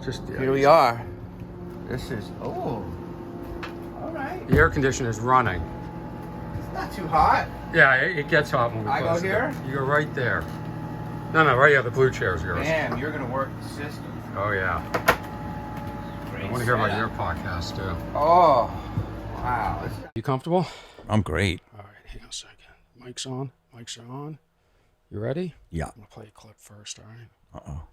Here we are. This is, all right. The air conditioner is running. It's not too hot. Yeah, it gets hot when we I close go it. here? You go right there. No, right here. The blue chair is yours. Damn, you're going to work the system. Oh, yeah. I want to hear about your podcast, too. Oh, wow. You comfortable? I'm great. All right, hang on a second. Mic's on. Mics are on. You ready? Yeah. I'm going to play a clip first, all right? Uh-oh.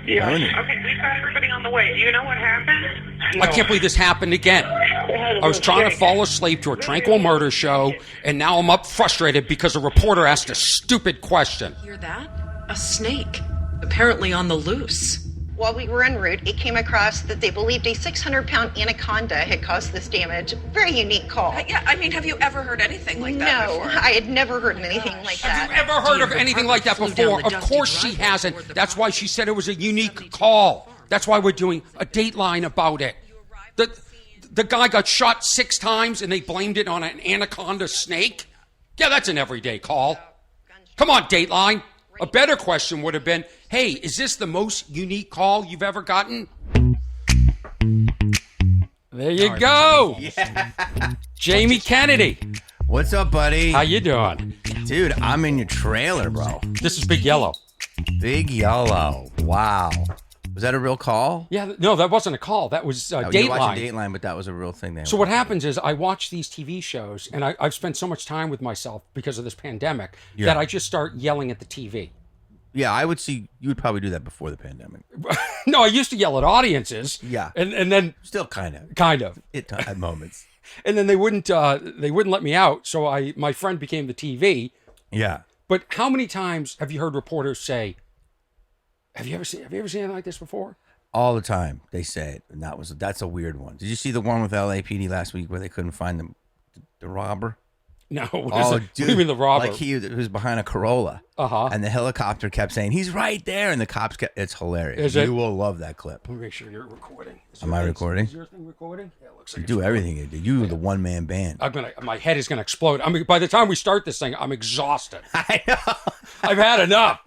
Yeah. Okay, we've got everybody on the way. Do you know what happened? I can't believe this happened again. I was trying to fall asleep to a tranquil murder show, and now I'm up frustrated because a reporter asked a stupid question. Hear that? A snake, apparently on the loose. While we were en route, it came across that they believed a 600-pound anaconda had caused this damage. Very unique call. Yeah, I mean, have you ever heard anything like that No, before? I had never heard anything like that. Have you ever heard of anything like that before? Of course she hasn't. That's why she said it was a unique call. That's why we're doing a Dateline about it. The guy got shot 6 times and they blamed it on an anaconda snake? Yeah, that's an everyday call. Come on, Dateline. A better question would have been, hey, is this the most unique call you've ever gotten? There you go. Yeah. Jamie Kennedy. What's up, buddy? How you doing? Dude, I'm in your trailer, bro. This is Big Yellow. Big Yellow. Wow. Was that a real call? Yeah, no, that wasn't a call. That was You were Dateline. watching Dateline, but that was a real thing. So what happens is I watch these TV shows, and I've spent so much time with myself because of this pandemic that I just start yelling at the TV. Yeah, I would see you would probably do that before the pandemic. No, I used to yell at audiences. Yeah. and then Still kind of. At moments. and then they wouldn't let me out. So my friend became the TV. Yeah. But how many times have you heard reporters say, Have you ever seen anything like this before? All the time they say it, and that's a weird one. Did you see the one with LAPD last week where they couldn't find the robber? No. Oh, What do you mean the robber? Like he was behind a Corolla. Uh-huh. And the helicopter kept saying, he's right there. And the cops it's hilarious. Is it? You will love that clip. Let me make sure you're recording. Am I recording? Is your thing recording? Yeah, it looks like You do everything you do. You're the one-man band. My head is gonna explode. I mean, by the time we start this thing, I'm exhausted. I know. I've had enough.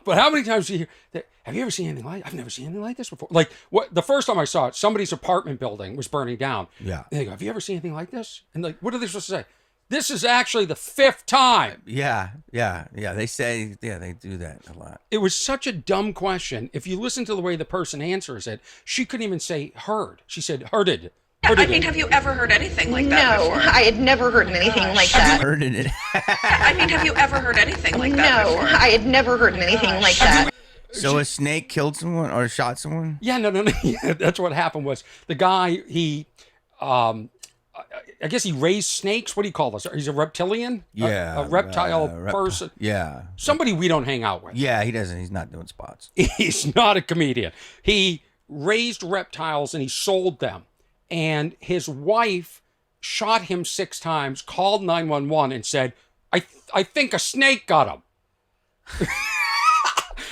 But how many times do you hear that? Have you ever seen anything like? I've never seen anything like this before. Like the first time I saw it, somebody's apartment building was burning down. Yeah. And they go, "Have you ever seen anything like this?" And like, what are they supposed to say? This is actually the 5th time. Yeah. They say, they do that a lot. It was such a dumb question. If you listen to the way the person answers it, she couldn't even say heard. She said hearded. I mean, have you ever heard anything like that No, before? I had never heard anything like that. Heard it. I mean, have you ever heard anything like that No, before? I had never heard anything like that. So a snake killed someone or shot someone? Yeah, no. Yeah, that's what happened was the guy, I guess he raised snakes. What do you call this? He's a reptilian? Yeah. A reptile person? Yeah. Somebody we don't hang out with. Yeah, he doesn't. He's not doing spots. He's not a comedian. He raised reptiles and he sold them. And his wife shot him 6 times, called 911 and said, I think a snake got him.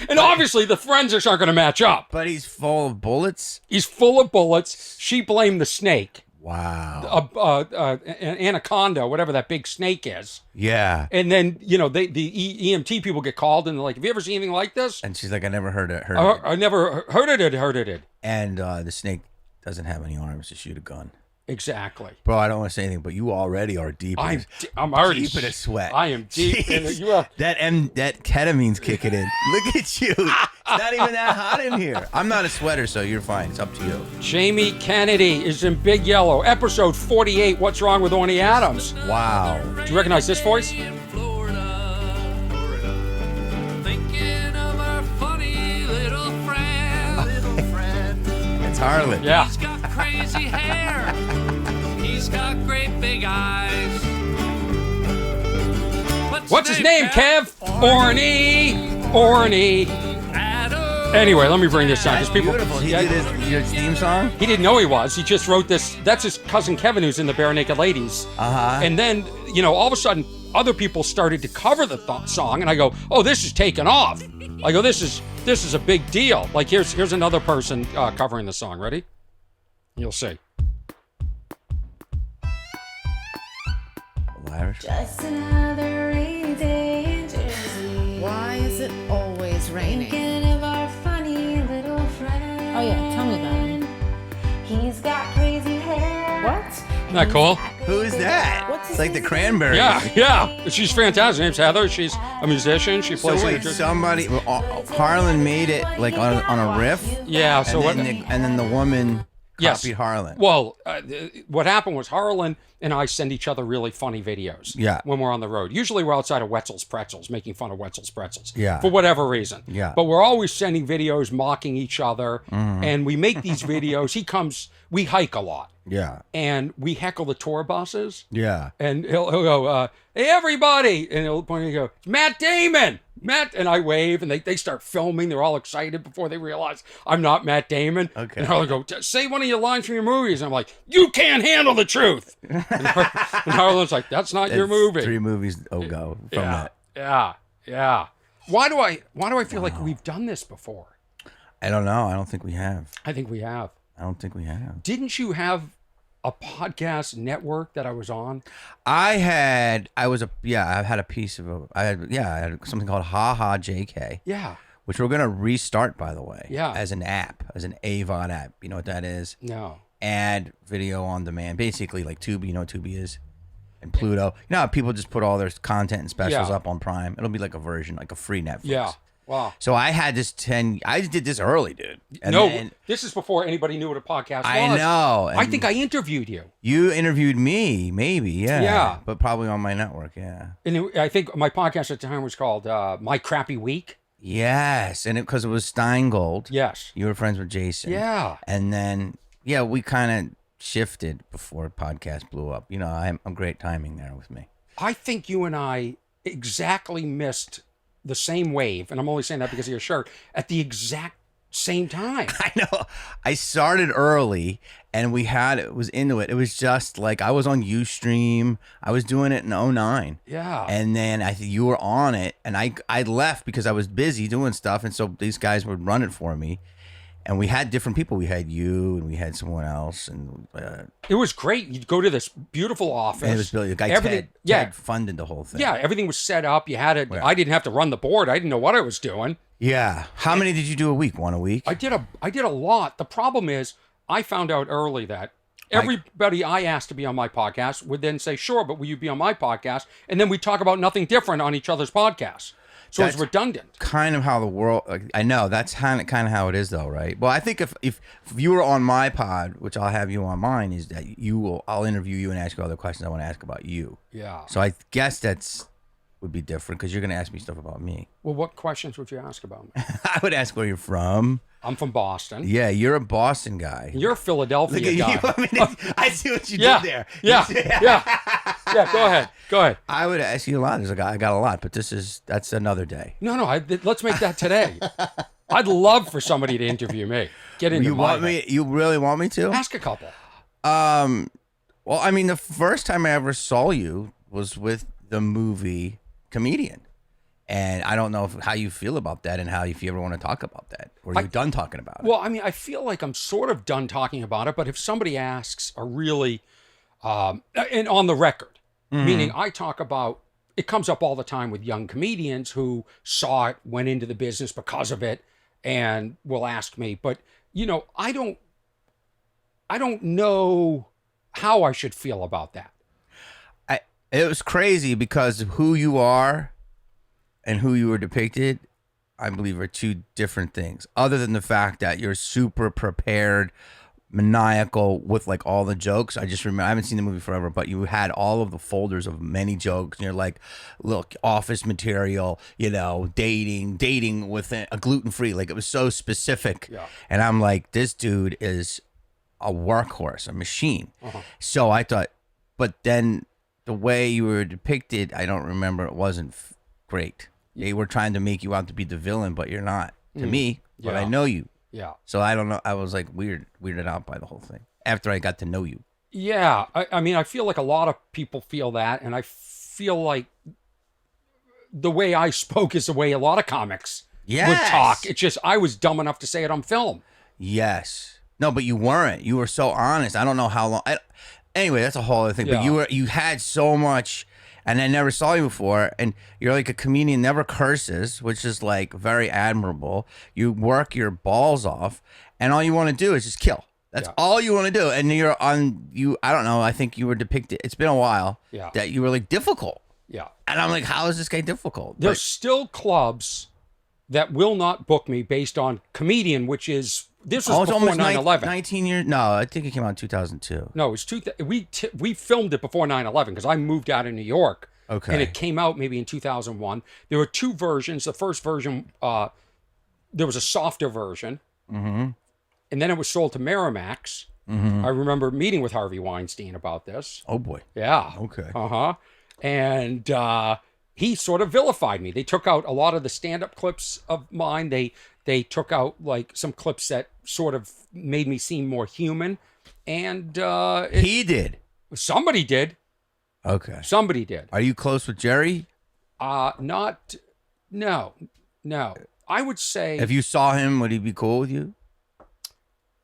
And obviously the forensics aren't going to match up. But he's full of bullets? He's full of bullets. She blamed the snake. Wow. An anaconda, whatever that big snake is. Yeah. And then, the EMT people get called and they're like, have you ever seen anything like this? And she's like, I never heard it. I never heard it. And the snake doesn't have any arms to shoot a gun. Exactly. Bro, I don't want to say anything, but you already are deep. I'm already deep in a sweat. I am deep in it. That ketamine's kicking in. Look at you. It's not even that hot in here. I'm not a sweater, so you're fine. It's up to you. Jamie Kennedy is in Big Yellow, episode 48. What's wrong with Orny Adams? Wow. Do you recognize this voice? It's Harlan. Yeah. He's got crazy hair. He's got great big eyes. What's his name, Kev? Orny. Anyway, let me bring this on because people. Beautiful. He did his theme song. He didn't know he was. He just wrote this. That's his cousin Kevin, who's in the Bare Naked Ladies. And then, all of a sudden, other people started to cover the song, and I go, "Oh, this is taking off." I go, "This is a big deal." Like here's another person covering the song. Ready? You'll see. Irish. Just another rainy day in Jersey. Why is it always raining. Thinking of our funny little friend. Oh yeah, tell me about him. He's got crazy hair. What? Isn't that cool? Who is that? What's his It's like the name? Cranberries. Yeah. She's fantastic. Her name's Heather. She's a musician. She So plays. wait, somebody, Harlan made it like on a riff. Yeah. So what? And then the woman Yes. copied Harlan. Well, what happened was Harlan and I send each other really funny videos. Yeah. When we're on the road, usually we're outside of Wetzel's Pretzels, making fun of Wetzel's Pretzels. Yeah. For whatever reason. Yeah. But we're always sending videos mocking each other, and we make these videos. We hike a lot, Yeah. and we heckle the tour buses. Yeah. And he'll go, hey, everybody. And he'll point and go, Matt Damon. Matt. And I wave, and they start filming. They're all excited before they realize I'm not Matt Damon. Okay. And Harlan go, say one of your lines from your movies. And I'm like, you can't handle the truth. and Harlan's like, that's not your movie. 3 movies ago from that. Yeah. Why do I feel like we've done this before? I don't know. I don't think we have. I think we have. I don't think we have. Didn't you have a podcast network that I was on? I had a piece of I had something called Ha Ha JK. Yeah. Which we're gonna restart, by the way. Yeah. As an app, as an AVOD app. You know what that is? No. Add video on demand. Basically like Tubi, you know what Tubi is? And Pluto. You know how people just put all their content and specials up on Prime? It'll be like a version, like a free Netflix. Yeah. Wow. So I had this I did this early, dude. And no, then this is before anybody knew what a podcast was. I know. I think I interviewed you. You interviewed me, maybe, yeah. Yeah. But probably on my network, yeah. And I think my podcast at the time was called My Crappy Week. Yes, and because it was Steingold. Yes. You were friends with Jason. Yeah. And then, we kind of shifted before podcast blew up. You know, I'm great timing there with me. I think you and I exactly missed the same wave, and I'm only saying that because of your shirt, at the exact same time. I know. I started early, and it was into it. It was just like I was on Ustream. I was doing it in 2009. Yeah. And then I think you were on it, and I left because I was busy doing stuff, and so these guys would run it for me. And we had different people. We had you, and we had someone else, and it was great. You'd go to this beautiful office. and it was Billy, the guy Ted funded the whole thing. Yeah, everything was set up. You had it. Yeah. I didn't have to run the board. I didn't know what I was doing. Yeah. How many did you do a week? One a week? I did a lot. The problem is, I found out early that everybody I asked to be on my podcast would then say, "Sure, but will you be on my podcast?" And then we talk about nothing different on each other's podcasts. So it's redundant. Kind of how the world. I know that's kind of how it is, though, right? Well, I think if you were on my pod, which I'll have you on mine, is that I'll interview you and ask you other questions I want to ask about you. Yeah. So I guess would be different because you're going to ask me stuff about me. Well, what questions would you ask about me? I would ask where you're from. I'm from Boston. Yeah, you're a Boston guy. You're a Philadelphia Look at guy. you. I see what you did there. Yeah. Go ahead. I would ask you a lot. I got a lot, but that's another day. No. Let's make that today. I'd love for somebody to interview me. Get into You really want me to? Ask a couple. Well, I mean, the first time I ever saw you was with the movie Comedian. And I don't know how you feel about that and if you ever want to talk about that. Or are you done talking about it? Well, I mean, I feel like I'm sort of done talking about it, but if somebody asks a really, and on the record, meaning I talk about, it comes up all the time with young comedians who saw it, went into the business because of it, and will ask me, but, I don't know how I should feel about that. It was crazy because of who you are and who you were depicted, I believe, are two different things. Other than the fact that you're super prepared, maniacal with like all the jokes. I just remember, I haven't seen the movie forever, but you had all of the folders of many jokes. And you're like, look, office material, dating with a gluten-free. Like it was so specific. Yeah. And I'm like, this dude is a workhorse, a machine. So I thought, but then the way you were depicted, I don't remember. It wasn't great. They were trying to make you out to be the villain, but you're not to me. But I know you. Yeah. So I don't know. I was like weirded out by the whole thing after I got to know you. Yeah. I mean, I feel like a lot of people feel that, and I feel like the way I spoke is the way a lot of comics would talk. It's just I was dumb enough to say it on film. Yes. No, but you weren't. You were so honest. I don't know how long. Anyway, that's a whole other thing. Yeah. But you had so much. and I never saw you before, and you're like a comedian, never curses, which is like very admirable. You work your balls off, and all you want to do is just kill. That's all you want to do, and you're on you. I don't know. I think you were depicted. It's been a while that you were like difficult. Yeah, and I'm like, how is this guy difficult? There's still clubs that will not book me based on comedian, which is this was before 9/11. 19 years? No, I think it came out in 2002. No, it was we filmed it before 9/11 because I moved out of New York. Okay. And it came out maybe in 2001. There were two versions. The first version, there was a softer version. Mm-hmm. And then it was sold to Miramax. Mm-hmm. I remember meeting with Harvey Weinstein about this. Oh, boy. Yeah. Okay. Uh-huh. And he sort of vilified me. They took out a lot of the stand-up clips of mine. They took out, like, some clips that sort of made me seem more human. And he did. Somebody did. Okay. Somebody did. Are you close with Jerry? No. I would say... If you saw him, would he be cool with you?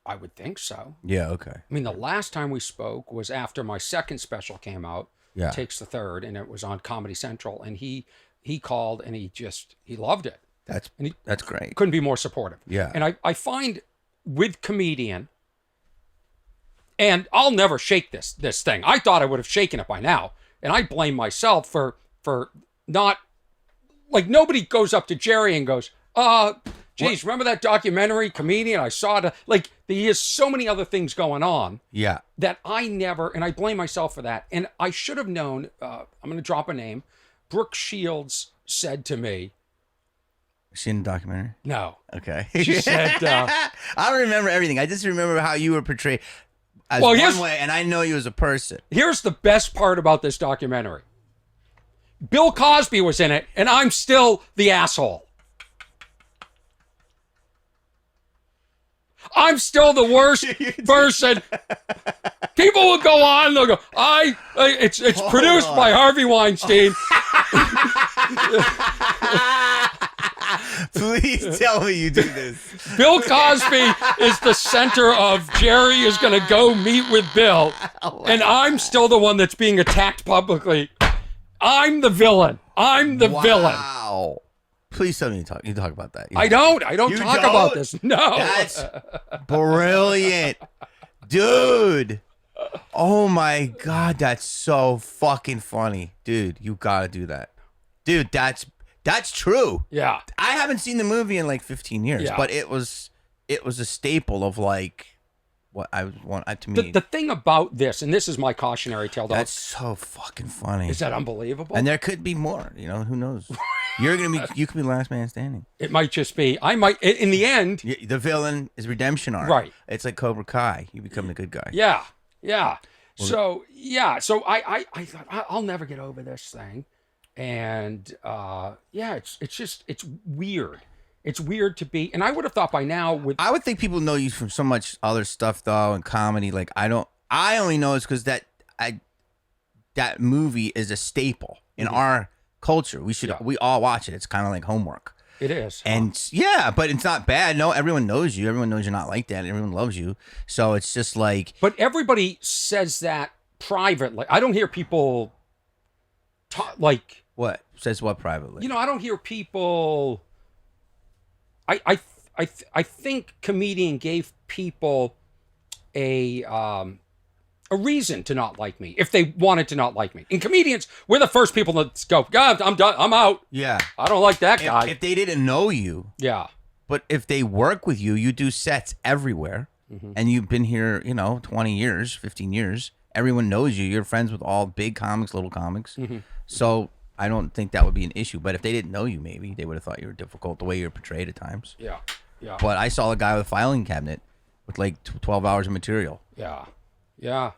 I would think so. Yeah, okay. I mean, the last time we spoke was after my second special came out, Takes the Third, and it was on Comedy Central, and he called, and he loved it. That's great. Couldn't be more supportive. Yeah. And I find with comedian, and I'll never shake this thing. I thought I would have shaken it by now, and I blame myself for not, like, nobody goes up to Jerry and goes, geez, remember that documentary Comedian? I saw it. Like, he has so many other things going on. Yeah. That I never, and I blame myself for that. And I should have known, I'm going to drop a name. Brooke Shields said to me. Is she in the documentary? No. Okay. She said. I don't remember everything. I just remember how you were portrayed as one way, and I know you as a person. Here's the best part about this documentary. Bill Cosby was in it, and I'm still the asshole. I'm still the worst person. People will go on, they'll go, it's produced by Harvey Weinstein. Please tell me you do this. Bill Cosby is the center of Jerry is going to go meet with Bill. And I'm still the one that's being attacked publicly. I'm the villain. I'm the villain. Wow. Please tell me you talk about that. I don't talk about this. No. That's brilliant. Dude. Oh my God, that's so fucking funny. Dude, you gotta do that. Dude, that's true. Yeah. I haven't seen the movie in like 15 years, but it was a staple of like what I want to me. The thing about this, and this is my cautionary tale, though. That's so fucking funny. Is that unbelievable? And there could be more, who knows? You could be last man standing. It might just be, I might, in the end. The villain is redemption arc. Right. It's like Cobra Kai. You become the good guy. Yeah. So I thought, I'll never get over this thing. And it's weird. It's weird to be, and I would have thought by now I would think people know you from so much other stuff though, and comedy. Like I only know it's because that movie is a staple in our culture. We all watch it. It's kind of like homework. It is. And but it's not bad. No, everyone knows you. Everyone knows you're not like that. Everyone loves you. So it's just like. But everybody says that privately. I don't hear people talk like. What? Says what privately? I don't hear people. I think comedian gave people a reason to not like me if they wanted to not like me. And comedians, we're the first people that go, God, I'm done. I'm out. Yeah. I don't like that guy. If they didn't know you. Yeah. But if they work with you, you do sets everywhere. Mm-hmm. And you've been here, 20 years, 15 years. Everyone knows you. You're friends with all big comics, little comics. Mm-hmm. So I don't think that would be an issue. But if they didn't know you, maybe they would have thought you were difficult the way you're portrayed at times. Yeah. Yeah. But I saw a guy with a filing cabinet with like 12 hours of material. Yeah. Yeah.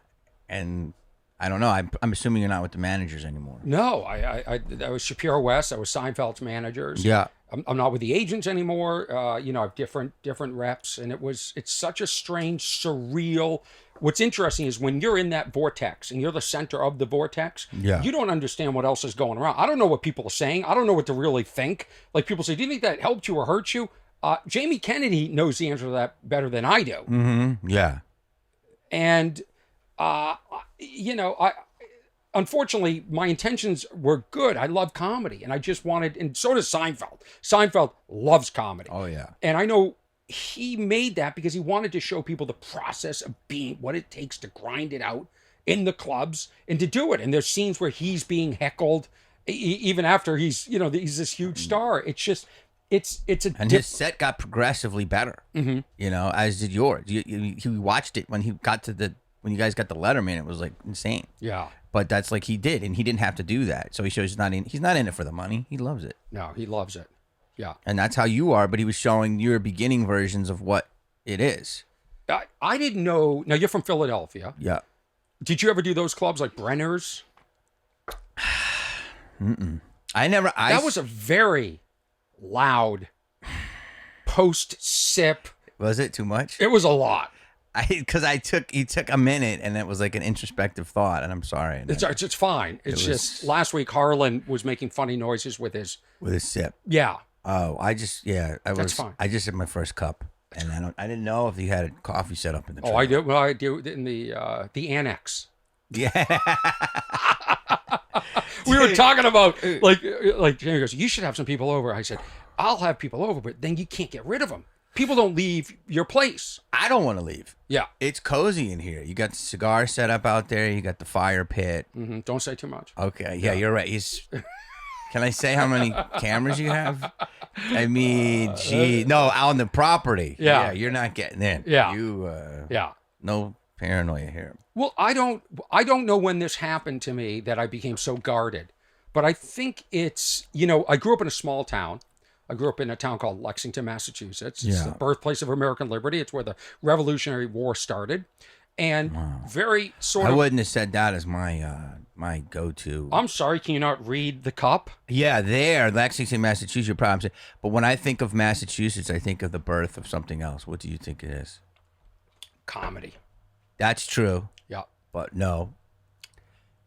And I don't know. I'm assuming you're not with the managers anymore. No, I was Shapiro West. I was Seinfeld's managers. Yeah. I'm not with the agents anymore. I have different reps, and it's such a strange, surreal. What's interesting is when you're in that vortex and you're the center of the vortex, you don't understand what else is going around. I don't know what people are saying. I don't know what to really think. Like people say, do you think that helped you or hurt you? Jamie Kennedy knows the answer to that better than I do. Mm-hmm. Yeah. And, unfortunately, my intentions were good. I love comedy, and I just wanted, and so does Seinfeld. Seinfeld loves comedy. Oh yeah. And I know he made that because he wanted to show people the process of being, what it takes to grind it out in the clubs and to do it. And there's scenes where he's being heckled, even after he's, he's this huge star. It's just, it's a. And his set got progressively better. Mm-hmm. As did yours. You watched it when you guys got the Letterman. It was like insane. Yeah. But that's like he did, and he didn't have to do that. So he shows he's not in it for the money. He loves it. No, he loves it. Yeah. And that's how you are, but he was showing your beginning versions of what it is. I didn't know. Now, you're from Philadelphia. Yeah. Did you ever do those clubs like Brenner's? That was a very loud post-sip. Was it too much? It was a lot. Because he took a minute, and it was like an introspective thought, and I'm sorry. It's fine. It's just last week Harlan was making funny noises with his sip. Yeah. Oh, that's fine. I just had my first cup, and I didn't know if you had a coffee set up in the. Oh, I do. Well, I do in the annex. Yeah. We were talking about like Jamie goes, you should have some people over. I said, I'll have people over, but then you can't get rid of them. People don't leave your place. I don't want to leave. Yeah. It's cozy in here. You got the cigar set up out there. You got the fire pit. Mm-hmm. Don't say too much. Okay. Yeah, you're right. Can I say how many cameras you have? I mean, gee, no, on the property. Yeah. You're not getting in. Yeah. Yeah. No paranoia here. Well, I don't know when this happened to me that I became so guarded, but I think it's, I grew up in a small town. I grew up in a town called Lexington, Massachusetts. It's the birthplace of American liberty. It's where the Revolutionary War started. And very sort of... I wouldn't have said that as my go-to. I'm sorry, can you not read the cup? Yeah, there, Lexington, Massachusetts, probably. But when I think of Massachusetts, I think of the birth of something else. What do you think it is? Comedy. That's true. Yeah. But no.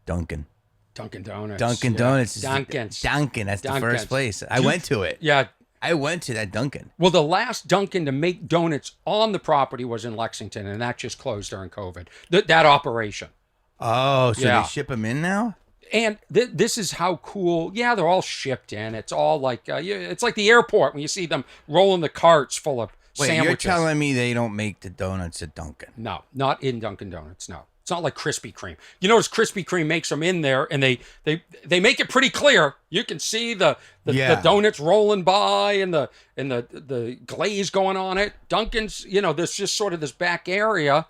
Dunkin' Donuts. Dunkin' Yeah. Donuts. Dunkin's. Dunkin'. That's the Dunkin's. first place. I went to it. Yeah. I went to that Dunkin'. Well, the last Dunkin' to make donuts on the property was in Lexington, and that just closed during COVID. That operation. Oh, so Yeah. they ship them in now? And this is how cool. Yeah, they're all shipped in. It's all like it's like the airport when you see them rolling the carts full of sandwiches. You're telling me they don't make the donuts at Dunkin'? No, not in Dunkin' Donuts. No, it's not like Krispy Kreme. You notice Krispy Kreme makes them in there, and they make it pretty clear. You can see the donuts rolling by and the glaze going on it. Dunkin's, there's just sort of this back area.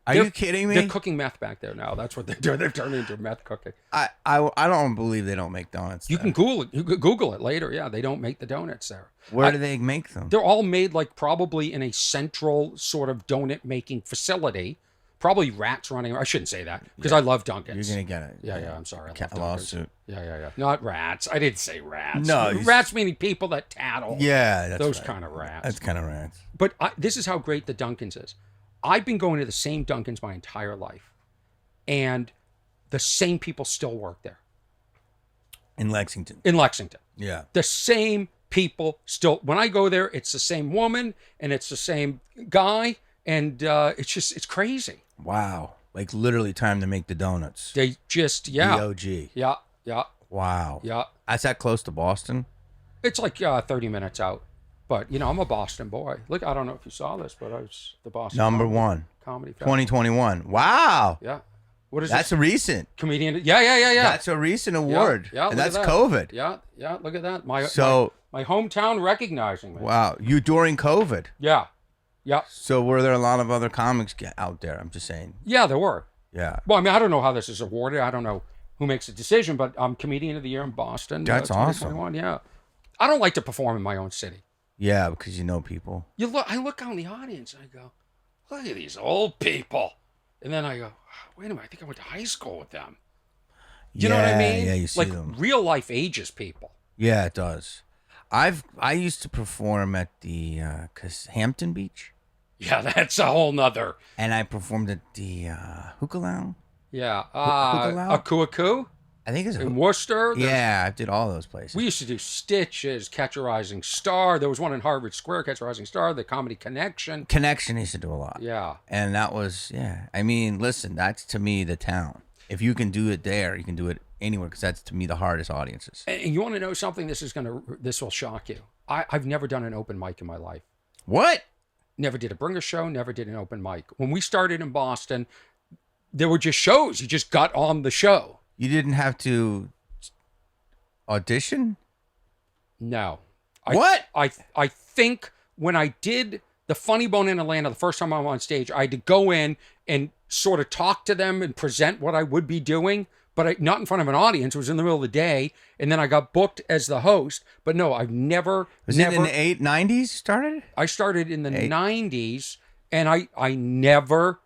Are you kidding me? They're cooking meth back there now. That's what they're doing. They're turning into meth cooking. I don't believe they don't make donuts. You can Google it. You can Google it later. Yeah, they don't make the donuts there. Where do they make them? They're all made like probably in a central sort of donut making facility. Probably rats running around. I shouldn't say that because I love Dunkin's. You're going to get it. Yeah, I'm sorry. I love A lawsuit. Yeah. Not rats. I didn't say rats. No. Rats meaning people that tattle. Yeah, that's those right. kind of rats. That's kind of rats. But this is how great the Dunkin's is. I've been going to the same Dunkin's my entire life, and the same people still work there. In Lexington. Yeah. The same people still. When I go there, it's the same woman and it's the same guy, and it's crazy. Wow. Like literally time to make the donuts. They just, DOG. Yeah. Wow. Yeah. That's that close to Boston? It's like 30 minutes out. But, I'm a Boston boy. Look, I don't know if you saw this, but I was the Boston Number one. Comedy Festival. 2021. Wow. Yeah. What is That's this? a recent. Comedian. Yeah. That's a recent award. Yeah, and that's that. COVID. Yeah. Look at that. My hometown recognizing me. Wow. You during COVID. Yeah. So were there a lot of other comics out there? I'm just saying. Yeah, there were. Yeah. Well, I don't know how this is awarded. I don't know who makes the decision, but I'm Comedian of the Year in Boston. That's awesome. Yeah. I don't like to perform in my own city. Yeah, because you know people. I look out in the audience and I go, look at these old people. And then I go, wait a minute, I think I went to high school with them. You know what I mean? Yeah, you see them. Like real life ages people. Yeah, it does. I used to perform at the Hampton Beach. Yeah, that's a whole nother. And I performed at the Hookah Lounge. Yeah. Hookah Akuaku. I think it's in Worcester. Yeah, I did all those places. We used to do Stitches, Catch a Rising Star. There was one in Harvard Square, Catch a Rising Star, the Comedy Connection. Connection used to do a lot. Yeah. And that was, I mean, listen, that's to me the town. if you can do it there, you can do it anywhere, because that's, to me, the hardest audiences. And you want to know something? This will shock you. I've never done an open mic in my life. What? Never did a bringer show, never did an open mic. When we started in Boston, there were just shows. You just got on the show. You didn't have to audition? No. What? I think when I did the Funny Bone in Atlanta, the first time I was on stage, I had to go in and sort of talk to them and present what I would be doing, but not in front of an audience. It was in the middle of the day, and then I got booked as the host. But no, I've never... Was it in the 90s you started? I started in the 90s, and I never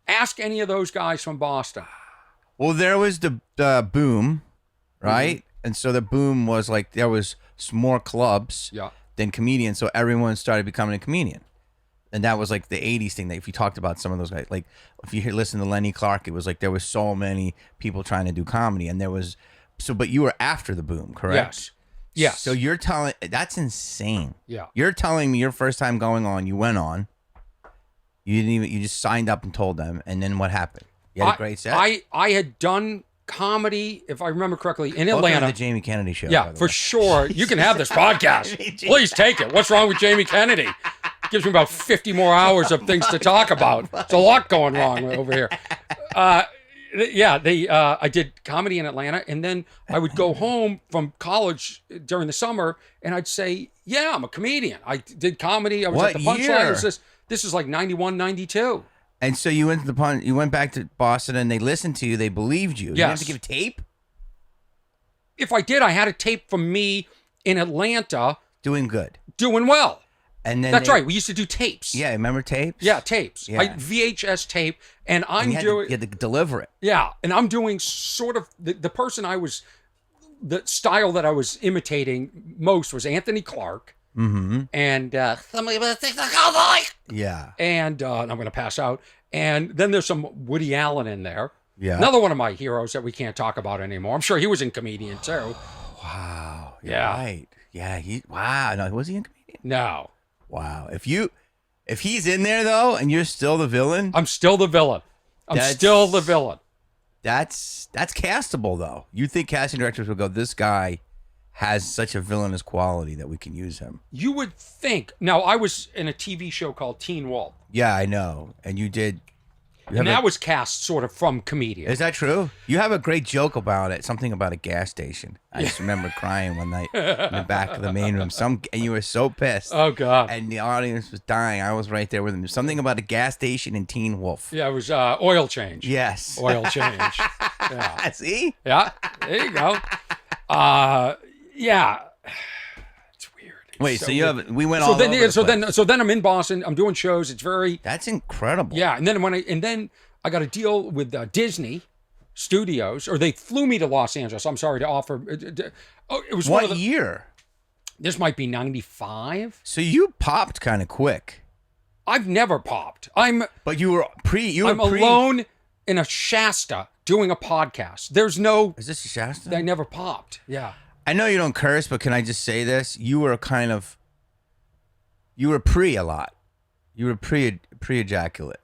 asked any of those guys from Boston. Well, there was the boom, right? And so the boom was like there was more clubs than comedians, so everyone started becoming a comedian. And that was like the 80s thing. That if you talked about some of those guys, like if you listen to Lenny Clark, it was like there was so many people trying to do comedy, and there was but you were after the boom, correct? Yes. So you're telling, that's insane. Yeah. You're telling me your first time going on, you went on, you just signed up and told them, and then what happened? You had a great set. I had done comedy, if I remember correctly, in Welcome Atlanta. to the Jamie Kennedy show. Yeah, for sure. You can have this podcast. Please take it. What's wrong with Jamie Kennedy? Gives me about 50 more hours of things to talk about. There's a lot going wrong over here. I did comedy in Atlanta, and then I would go home from college during the summer, and I'd say, yeah, I'm a comedian. I did comedy. I was What at the Punchline. year? This is like 91, 92. And so you went to you went back to Boston, and they listened to you. They believed you. You didn't have to give tape? If I did, I had a tape from me in Atlanta. Doing good. Doing well. And then That's right. We used to do tapes. Yeah, remember tapes? Yeah, tapes. Yeah. VHS tape, and I'm you doing. had to deliver it. Yeah, and I'm doing sort of the person the style that I was imitating most was Anthony Clark. Mm-hmm. And somebody better take the cowboy. Yeah. And I'm going to pass out. And then there's some Woody Allen in there. Yeah. Another one of my heroes that we can't talk about anymore. I'm sure he was in Comedian too. Wow. You're Yeah. right. Yeah. Wow. No, was he in Comedian? No. Wow. If he's in there though, and you're still the villain, I'm still the villain. That's castable though. You think casting directors will go, this guy has such a villainous quality that we can use him? You would think. Now, I was in a TV show called Teen Wolf. Yeah, I know. And you did. And that was cast sort of from Comedian. Is that true? You have a great joke about it. Something about a gas station. I just remember crying one night in the back of the main room. And you were so pissed. Oh, God. And the audience was dying. I was right there with him. Something about a gas station in Teen Wolf. Yeah, it was oil change. Yes. Oil change. Yeah. See? Yeah. There you go. Yeah. It's weird. Wait, so you weird. have, we went all over the place. So then I'm in Boston. I'm doing shows. It's very. That's incredible. Yeah, and then I got a deal with Disney Studios, or they flew me to Los Angeles. I'm sorry to offer. It was What year? This might be 95. So you popped kind of quick. I've never popped. But you were alone in a Shasta doing a podcast. There's no. Is this a Shasta? I never popped. Yeah. I know you don't curse, but can I just say this? You were pre a lot. You were pre-ejaculate.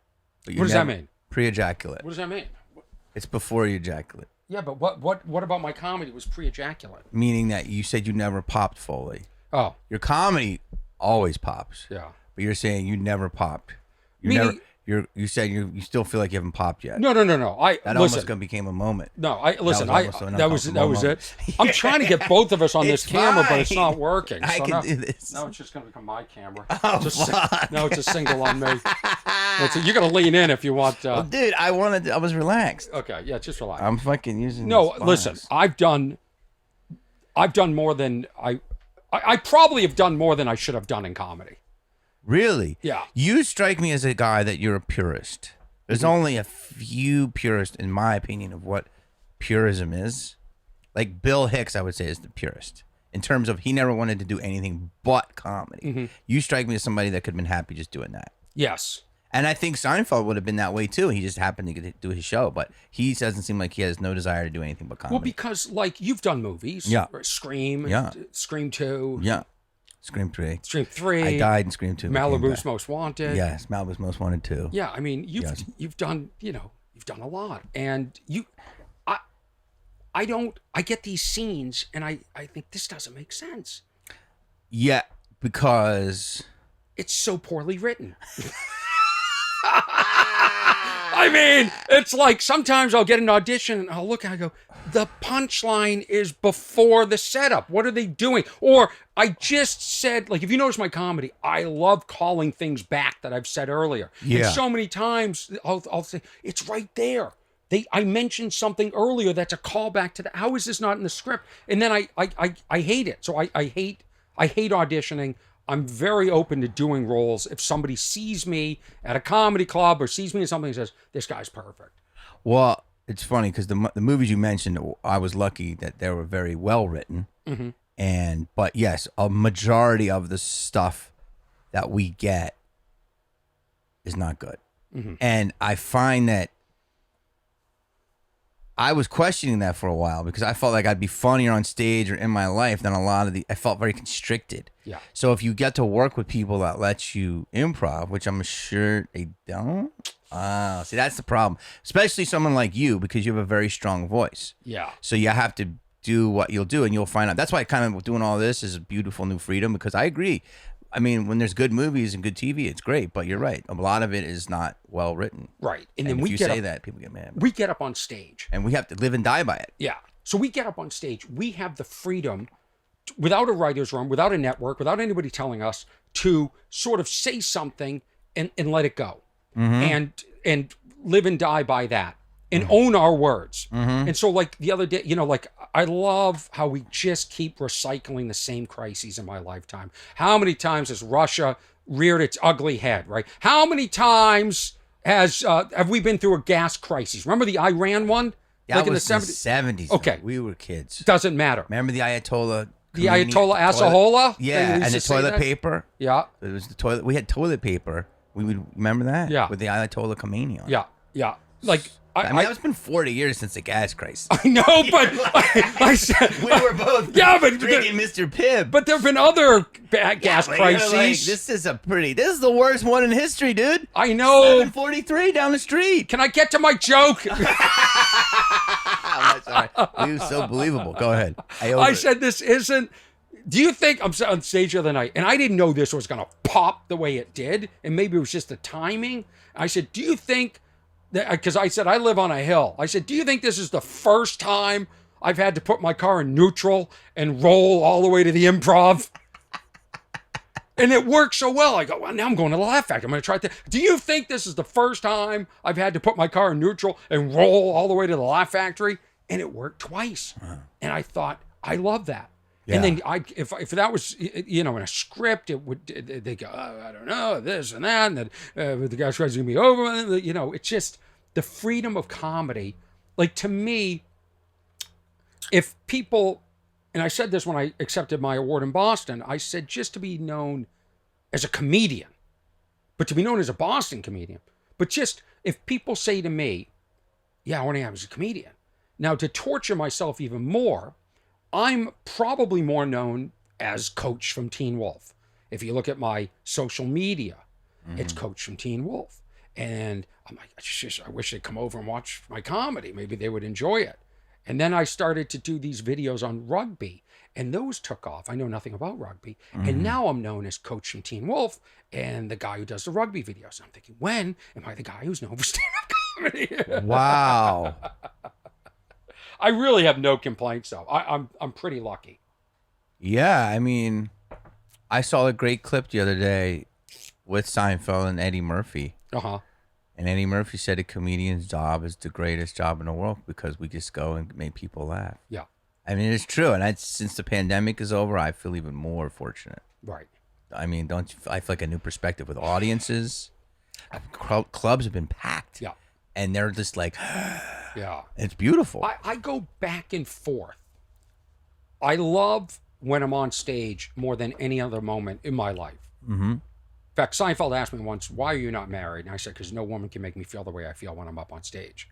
What does that mean? Pre-ejaculate. What does that mean? It's before you ejaculate. Yeah, but what about my comedy was pre-ejaculate? Meaning that you said you never popped fully. Oh. Your comedy always pops. Yeah. But you're saying you never popped. You said you still feel like you haven't popped yet. No. That almost became a moment. No, that was moment. it. I'm trying to get both of us on this camera, but it's fine. not working. I So can do this. Now it's just going to become my camera. Oh, fuck. Now it's a single on me. You got to lean in if you want. Well, dude, I was relaxed. Okay, yeah, just relax. I'm fucking using. No, this listen, box. I've done more than I probably have done more than I should have done in comedy. Really? Yeah. You strike me as a guy that you're a purist. There's only a few purists, in my opinion, of what purism is. Like Bill Hicks, I would say, is the purist. In terms of he never wanted to do anything but comedy. Mm-hmm. You strike me as somebody that could have been happy just doing that. Yes. And I think Seinfeld would have been that way too. He just happened to get to do his show, but he doesn't seem like he has no desire to do anything but comedy. Well, because like you've done movies. Yeah. Scream. Yeah. Scream 2. Yeah. Scream 3. Scream 3. I died in Scream 2. Malibu's Most Wanted. Yes, Malibu's Most Wanted too. Yeah, I mean, you've done, you've done a lot, and I get these scenes and I think this doesn't make sense. Yeah, because It's so poorly written. I mean, it's like sometimes I'll get an audition and I'll look and I go, the punchline is before the setup. What are they doing? Or I just said, like, if you notice my comedy, I love calling things back that I've said earlier. Yeah. And so many times I'll say, it's right there. I mentioned something earlier that's a callback to how is this not in the script? And then I hate it. So I hate auditioning. I'm very open to doing roles. If somebody sees me at a comedy club or sees me in something and says, this guy's perfect. Well, it's funny because the movies you mentioned, I was lucky that they were very well written. Mm-hmm. But yes, a majority of the stuff that we get is not good. Mm-hmm. And I find that I was questioning that for a while because I felt like I'd be funnier on stage or in my life than a lot of I felt very constricted. Yeah. So if you get to work with people that let you improv, which I'm sure they don't. See, that's the problem. Especially someone like you because you have a very strong voice. Yeah. So you have to do what you'll do and you'll find out. That's why kind of doing all this is a beautiful new freedom because I agree. I mean, when there's good movies and good TV, it's great. But you're right. A lot of it is not well written. Right. And then if we you get say up, that, people get mad. we get up on stage. And we have to live and die by it. Yeah. So we get up on stage. We have the freedom, without a writer's room, without a network, without anybody telling us, to sort of say something and let it go. And live and die by that. And own our words. And so like the other day, like I love how we just keep recycling the same crises in my lifetime. How many times has Russia reared its ugly head, right? How many times have we been through a gas crisis? Remember the Iran one? That like was in the 70s. Okay. We were kids. Doesn't matter. Remember the Ayatollah? The Ayatollah Asahola? Yeah, and the toilet paper. Yeah. It was the toilet. We had toilet paper. We would remember that. Yeah. With the Ayatollah Khomeini on. Yeah. Yeah. Like I mean, it's been 40 years since the gas crisis. I know, but I said We were both drinking Mr. Pibb. But there have been other gas crises. Like, this is the worst one in history, dude. I know. 743 down the street. Can I get to my joke? I'm sorry. It was so believable. Go ahead. I said this isn't. Do you think I'm on stage the other night and I didn't know this was gonna pop the way it did, and maybe it was just the timing. I said, do you think? Because I said, I live on a hill. I said, do you think this is the first time I've had to put my car in neutral and roll all the way to the Improv? And it worked so well. I go, well, now I'm going to the Laugh Factory. I'm going to try that. Do you think this is the first time I've had to put my car in neutral and roll all the way to the Laugh Factory? And it worked twice. And I thought, I love that. Yeah. And then if that was, in a script, it would, they go, I don't know, this and that, and then the guy's trying to me over, it's just the freedom of comedy. Like, to me, if people, and I said this when I accepted my award in Boston, I said just to be known as a comedian, but to be known as a Boston comedian, but just if people say to me, yeah, Orny, I was a comedian. Now, to torture myself even more, I'm probably more known as Coach from Teen Wolf. If you look at my social media, it's Coach from Teen Wolf. And I'm like, I wish they'd come over and watch my comedy. Maybe they would enjoy it. And then I started to do these videos on rugby, and those took off. I know nothing about rugby. And now I'm known as Coach from Teen Wolf and the guy who does the rugby videos. I'm thinking, when am I the guy who's known for stand-up comedy? Wow. I really have no complaints, though. I'm pretty lucky. Yeah, I mean, I saw a great clip the other day with Seinfeld and Eddie Murphy. Uh-huh. And Eddie Murphy said a comedian's job is the greatest job in the world because we just go and make people laugh. Yeah. I mean, it's true. And since the pandemic is over, I feel even more fortunate. Right. I mean, I feel like a new perspective with audiences. Clubs have been packed. Yeah. And they're just like, yeah. It's beautiful. I go back and forth. I love when I'm on stage more than any other moment in my life. Mm-hmm. In fact, Seinfeld asked me once, why are you not married? And I said, because no woman can make me feel the way I feel when I'm up on stage.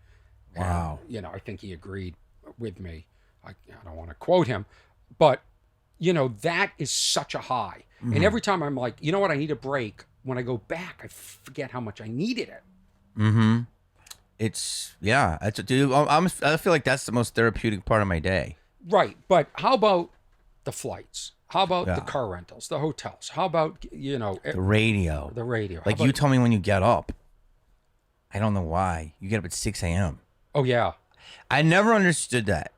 Wow. And, I think he agreed with me. I don't want to quote him, but, that is such a high. Mm-hmm. And every time I'm like, you know what, I need a break. When I go back, I forget how much I needed it. Mm-hmm. Dude, I feel like that's the most therapeutic part of my day. Right. But how about the flights? How about Yeah. the car rentals, the hotels? How about, The radio. the radio? How Like about- you told me when you get up. I don't know why. You get up at 6 a.m. Oh, yeah. I never understood that.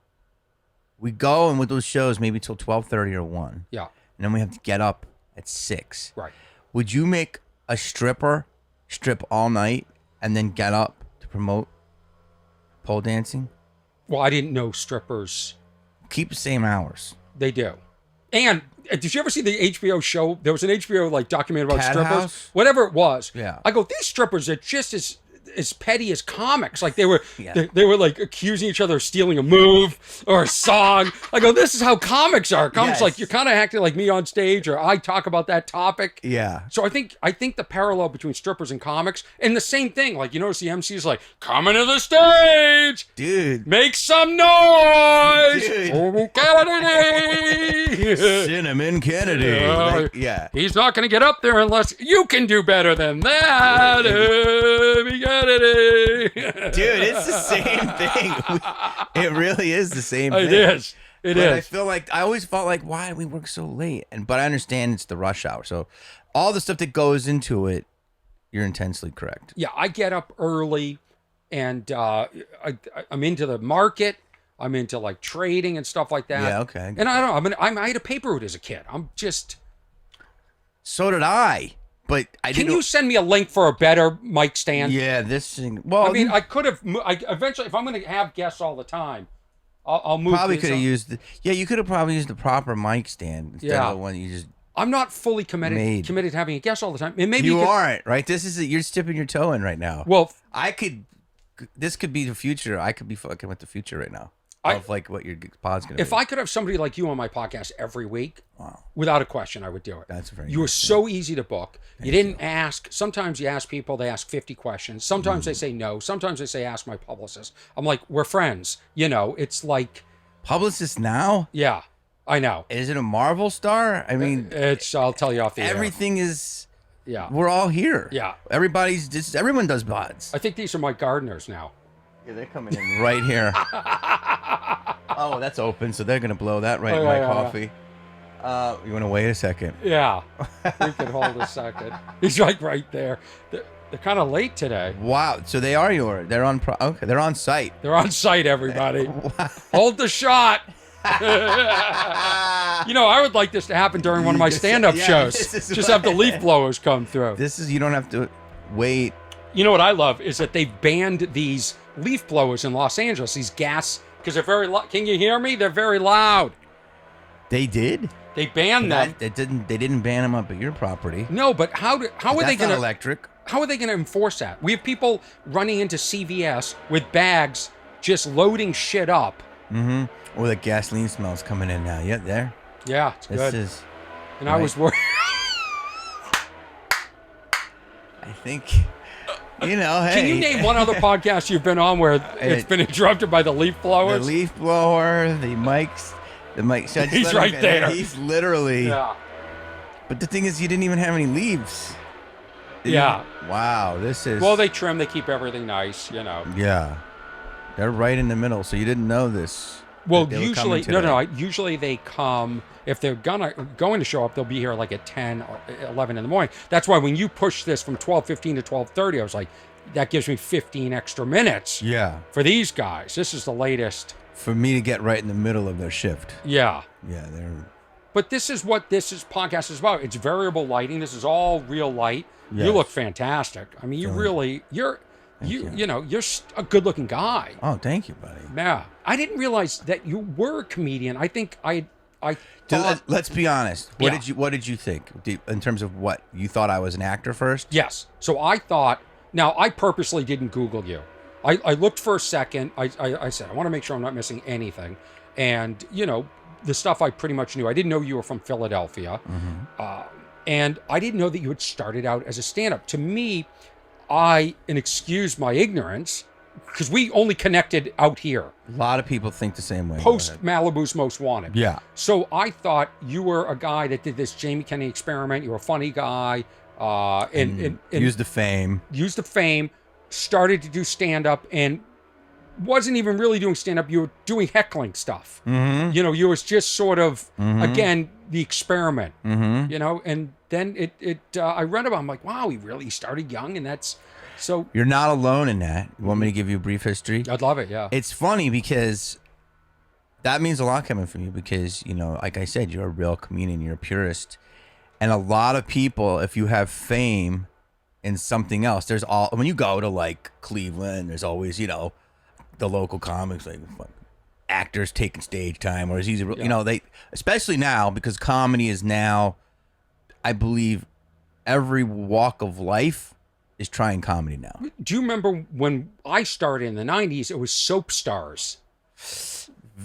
We go and with those shows maybe till 12:30 or 1. Yeah. And then we have to get up at 6. Right. Would you make a stripper strip all night and then get up to promote pole dancing? Well, I didn't know strippers. Keep the same hours. They do. And did you ever see the HBO show? There was an HBO like documentary about Cat strippers, House? whatever it was. Yeah. I go, these strippers are just as petty as comics. Like they were, Yeah. they were like accusing each other of stealing a move or a song. I go, this is how comics are. Comics Yes. like you're kind of acting like me on stage, or I talk about that topic. Yeah. So I think the parallel between strippers and comics, and the same thing. Like you notice the MC's like, coming to the stage, Dude. make some noise. Dude. Oh, Kennedy. Cinnamon Kennedy. Like, yeah. He's not going to get up there unless you can do better than that. Kennedy. Dude, it's the same thing. It really is the same thing. It is. It But I is. feel like I always felt like, why do we work so late? But I understand it's the rush hour. So all the stuff that goes into it, you're intensely correct. Yeah, I get up early, and I'm into the market. I'm into like trading and stuff like that. Yeah, okay. And I don't know. I had a paper route as a kid. I'm just. So did I. But I Can didn't. you send me a link for a better mic stand? Yeah, this thing. Well, I mean, I could have. Eventually, if I'm going to have guests all the time, I'll move. probably these could have up. used. You could have probably used the proper mic stand instead Yeah. of the one you just. I'm not fully committed Made. to having a guest all the time. And maybe You could- aren't, right? This is you're tipping your toe in right now. Well, I could. This could be the future. I could be fucking with the future right now. I- Of like what your pod's gonna be. if I could have somebody like you on my podcast every week, without a question, I would do it. That's very You were nice, so easy to book. You didn't ask. Sometimes you ask people, they ask 50 questions. Sometimes they Mm. say no. Sometimes they say ask my publicist. I'm like, we're friends. You know, it's like, Publicist now? yeah, I know. Is it a Marvel star? I mean, I'll tell you off the air. everything is. Yeah. We're all here. Yeah. Everyone does pods. I think these are my gardeners now. Yeah, they're coming in right here. Oh, that's open, so they're gonna blow that right in Oh, my yeah, yeah, coffee. You want to wait a second? Yeah. We could hold a second. He's like right there. They're kind of late today. Wow. So they are yours. They're on. Okay, they're on site. They're on site, everybody. Hold the shot. You know, I would like this to happen during one of my stand-up Yeah, shows. this is Just have the what- leaf blowers come through. This is. You don't have to wait. You know what I love is that they've banned these leaf blowers in Los Angeles. These gas, because they're very loud. Can you hear me? They're very loud. They did. They banned them. They didn't ban them up at your property. No, but how are they That's going not to? electric. How are they going to enforce that? We have people running into CVS with bags, just loading shit up. Mm-hmm. Or the gasoline smells coming in now. Yeah, there. Yeah, it's This good. is. And I was worried. I think. You know, hey. Can you name one other podcast you've been on where it's been interrupted by the leaf The blowers? leaf blower, the mics, the mic. So I just He's let him- right there. He's literally. Yeah. But the thing is, you didn't even have any leaves. Did Yeah. you? Wow, this is. Well, they trim. They keep everything nice, you know. Yeah. They're right in the middle, so you didn't know this. Well, that they were usually, coming no. today. Usually they come, if they're going to show up, they'll be here like at 10 or 11 in the morning. That's why when you push this from 12:15 to 12:30, I was like, that gives me 15 extra minutes Yeah. for these guys. This is the latest. For me to get right in the middle of their shift. Yeah. Yeah, they're. But this is what podcast is about. It's variable lighting. This is all real light. You Yes. look fantastic. I mean, you're you. you're a good-looking guy. Oh, thank you, buddy. Yeah. I didn't realize that you were a comedian. I think I So thought, let's be honest. Yeah. What did you think in terms of what you thought I was an actor first? yes. So I thought. Now I purposely didn't Google you. I looked for a second. I said I want to make sure I'm not missing anything, and you know the stuff I pretty much knew. I didn't know you were from Philadelphia, and I didn't know that you had started out as a stand-up. To me, and excuse my ignorance, because we only connected out here A lot of people think the same way. Go post ahead. Malibu's Most Wanted. Yeah. So I thought you were a guy that did this Jamie Kennedy experiment. You were a funny guy, and Use the fame. used the fame, started to do stand-up and wasn't even really doing stand-up. You were doing heckling stuff. Mm-hmm. You know, you was just sort of, again, the experiment, you know, and then I read about it, I'm like, wow, he really started young, and that's, so. You're not alone in that. You want me to give you a brief history? I'd love it, yeah. It's funny because that means a lot coming from you because, you know, like I said, you're a real comedian, you're a purist. And a lot of people, if you have fame in something else, when you go to like Cleveland, there's always, you know, the local comics, like actors taking stage time, or you know, they, especially now because comedy is now, I believe every walk of life is trying comedy now. Do you remember when I started in the 90s, it was soap stars?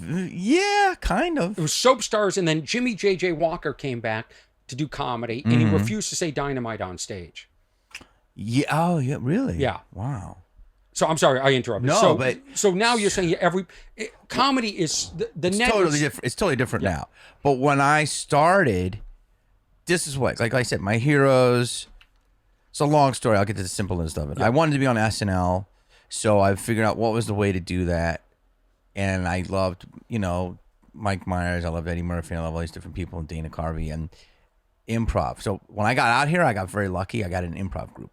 Yeah, kind of. It was soap stars, and then Jimmy J.J. Walker came back to do comedy, and he refused to say dynamite on stage. Yeah. Oh, yeah. Really? Yeah. Wow. So I'm sorry, I interrupted. No, so now you're saying comedy is the net totally is, different. It's totally different now. But when I started, this is what, like I said, my heroes. It's a long story. I'll get to the simpleness of it. I wanted to be on SNL, so I figured out what was the way to do that, and I loved, you know, Mike Myers. I loved Eddie Murphy. I love all these different people, and Dana Carvey, and improv. So when I got out here, I got very lucky. I got an improv group,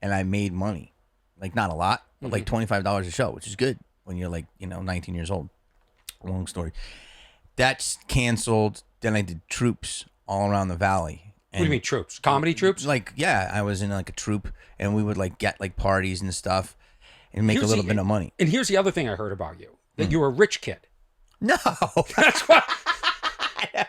and I made money. Like, not a lot, but like $25 a show, which is good when you're like, you know, 19 years old. Long story. That's canceled. Then I did troops all around the valley. what do you mean troops? Comedy troops? Like, yeah, I was in like a troupe, and we would like get like parties and stuff and make a little bit of money. And here's the other thing I heard about you, that you were a rich kid. No. That's what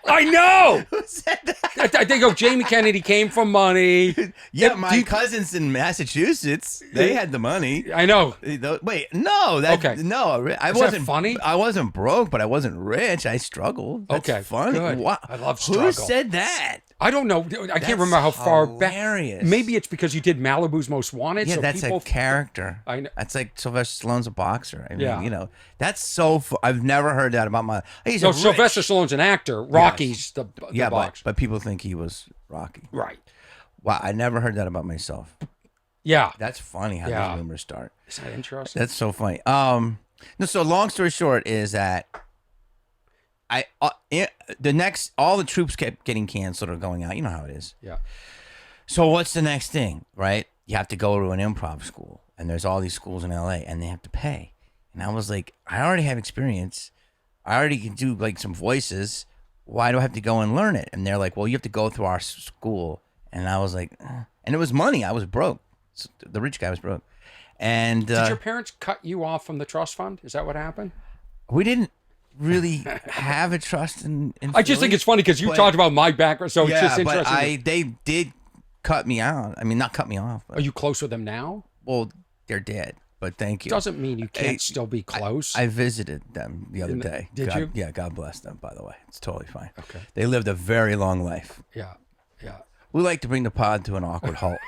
I know. Who said that? I think Jamie Kennedy came from money. Yeah, my cousins in Massachusetts, they had the money. I know. Wait, no, Okay. No, I Is wasn't that funny. I wasn't broke, but I wasn't rich. I struggled. That's Okay, funny. good. Wow. I love struggle. Who said that? I don't know. I can't remember how far hilarious. back. Maybe it's because you did Malibu's Most Wanted. Yeah, so that's people, a character. I know. That's like Sylvester Stallone's a boxer. I mean, Yeah. you know, that's so. I've never heard that about my. He's No, a rich. Sylvester Stallone's an actor. Rocky's the Yeah, boxer. but people think he was Rocky. Right. Wow, I never heard that about myself. Yeah. That's funny how Yeah. these rumors start. Is that interesting? That's so funny. No, so long story short is that all the troops kept getting canceled or going out. You know how it is. Yeah. So what's the next thing, right? You have to go to an improv school, and there's all these schools in LA, and they have to pay. And I was like, I already have experience. I already can do like some voices. Why do I have to go and learn it? And they're like, well, you have to go through our school. And I was like, and it was money. I was broke. So the rich guy was broke. And Did your parents cut you off from the trust fund? Is that what happened? we didn't really have a trust in I just think it's funny because you talked about my background, so it's just interesting. but they did cut me out. I mean, not cut me off. But, Are you close with them now? well, they're dead. But thank you. Doesn't mean you can't still be close. I visited them the other day. Did you? Yeah, God bless them, by the way. It's totally fine. Okay. They lived a very long life. Yeah. Yeah. We like to bring the pod to an awkward halt.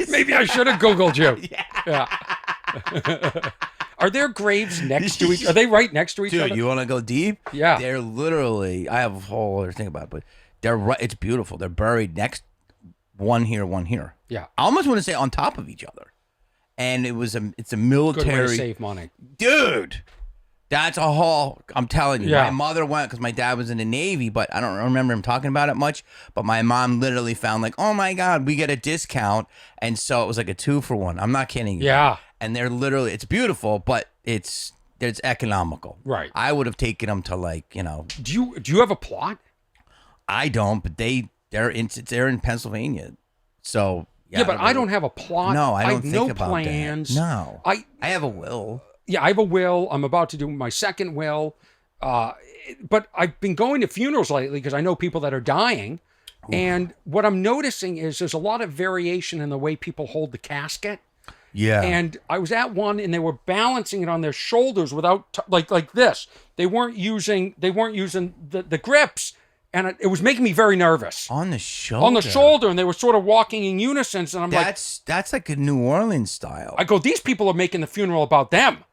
Maybe I should have Googled you. Yeah. Are there graves next to each? Are they right next to each other? Dude, you want to go deep? Yeah. They're literally, I have a whole other thing about it, but they're right. It's beautiful. They're buried next, one here, one here. Yeah. I almost want to say on top of each other. And it's a Good way military. to save money. Dude, that's a whole, I'm telling you. Yeah. My mother went because my dad was in the Navy, but I don't remember him talking about it much. But my mom literally found like, oh my God, we get a discount. And so it was like a 2-for-1. I'm not kidding you. Yeah. And they're literally, it's beautiful, but it's economical. Right. I would have taken them to like, you know. Do you have a plot? I don't, but they're in Pennsylvania. So. Yeah, but I don't have a plot. No, I don't have think no about plans. that. No. I have a will. Yeah, I have a will. I'm about to do my second will. But I've been going to funerals lately because I know people that are dying. Ooh. And what I'm noticing is there's a lot of variation in the way people hold the casket. Yeah. And I was at one and they were balancing it on their shoulders without like this. They weren't using the grips. And it was making me very nervous. On the shoulder? On the shoulder, and they were sort of walking in unison. And I'm that's like a New Orleans style. I go, these people are making the funeral about them.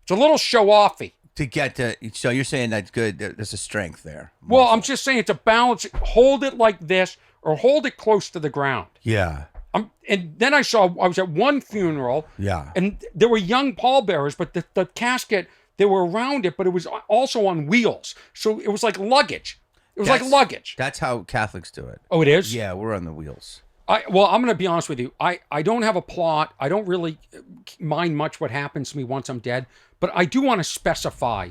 It's a little show-offy. To get to, so you're saying that's good. There's a strength there. Well, I'm just saying it's a balance. Hold it like this, or hold it close to the ground. Yeah. And then I was at one funeral. Yeah. And there were young pallbearers, but the casket, they were around it, but it was also on wheels. So it was like luggage. It was like luggage. That's how Catholics do it. Oh, it is? Yeah, we're on the wheels. Well, I'm going to be honest with you. I don't have a plot. I don't really mind much what happens to me once I'm dead. But I do want to specify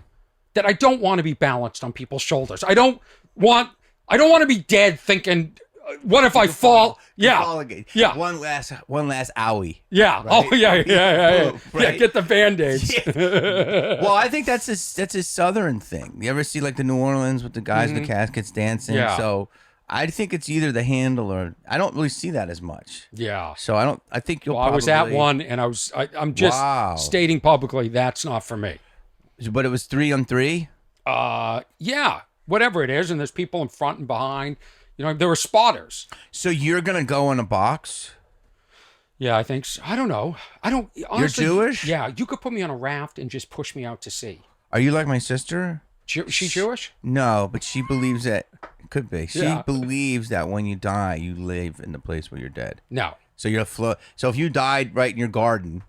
that I don't want to be balanced on people's shoulders. I don't want to be dead thinking, what if I fall? Yeah. Fall again. Yeah. One last owie. Yeah. Right? Oh, yeah. Yeah, Right? get the Band-Aids. Well, I think that's a Southern thing. You ever see like the New Orleans with the guys in the caskets dancing? Yeah. So I think it's either the handle or I don't really see that as much. Yeah. So I think you'll Well, probably... I was at one, and I'm just stating publicly that's not for me. But it was 3-on-3? Yeah. Whatever it is, and there's people in front and behind. You know, there were spotters. So you're going to go in a box? Yeah, I think so. I don't know. I don't... Honestly, You're Jewish? Yeah, you could put me on a raft and just push me out to sea. Are you like my sister? She Jewish? No, but she believes that... Could be. She Yeah. believes that when you die, you live in the place where you're dead. No. So you're So if you died right in your garden,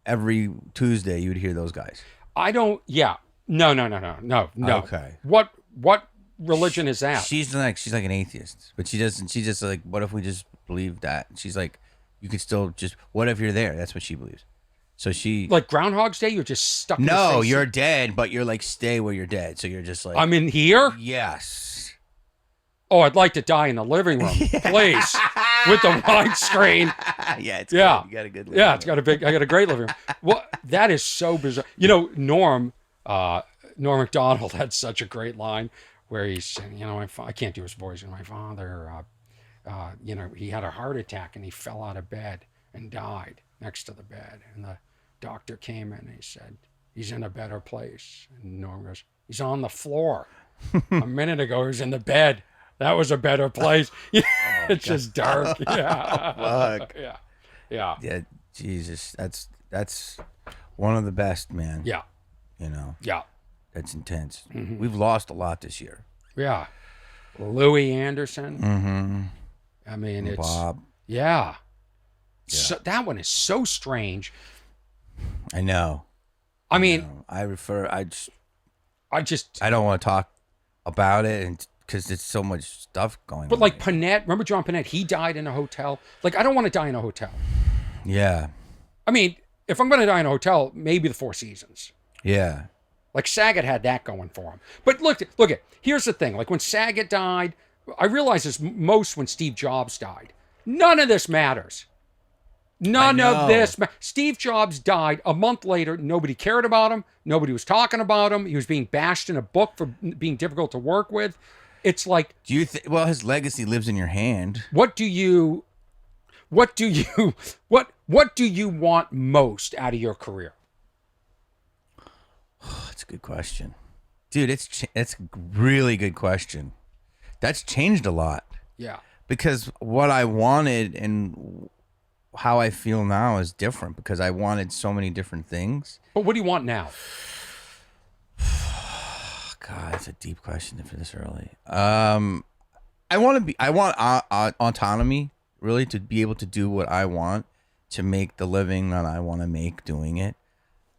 every Tuesday you would hear those guys. I don't... Yeah. No. Okay. What religion is that? She's like an atheist, but she doesn't. She's just like, what if we just believe that? She's like, you could still just. What if you're there? That's what she believes. So she Like Groundhog's Day, you're just stuck. No, in the face. you're dead, but you're like stay where you're dead. So you're just like I'm in here. Yes. Oh, I'd like to die in the living room, please, with the widescreen. Yeah. It's Yeah. Good. You got a good. Yeah, living it's got a big. I got a great living room. Well, that is so bizarre. You know, Norm Macdonald had such a great line where he said, you know, I can't do his voice. And my father, you know, he had a heart attack and he fell out of bed and died next to the bed. And the doctor came in and he said, he's in a better place. And Norm goes, he's on the floor. A minute ago, he was in the bed. That was a better place. It's just dark. Yeah. Fuck. Yeah. Yeah. Yeah. Jesus, that's one of the best, man. Yeah. You know. Yeah. That's intense. We've lost a lot this year. Yeah. Louis Anderson. Mm-hmm. I mean, it's Bob. Yeah. So, that one is so strange. I know. I mean, I just don't want to talk about it, and because there's so much stuff going on. but like Panette, remember John Panette? He died in a hotel. Like, I don't want to die in a hotel. Yeah. I mean, if I'm going to die in a hotel, maybe the Four Seasons. Yeah. Like Saget had that going for him. But look at. Here's the thing. Like when Saget died, I realized this most when Steve Jobs died. None of this matters. None of this. Steve Jobs died a month later. Nobody cared about him. Nobody was talking about him. He was being bashed in a book for being difficult to work with. It's like, Do you think? Well, his legacy lives in your hand. what do you want most out of your career? That's a good question, dude. It's a really good question. That's changed a lot Yeah. because what I wanted and how I feel now is different because I wanted so many different things. But what do you want now? God, that's a deep question for this early. I want autonomy, really, to be able to do what I want, to make the living that I want to make doing it.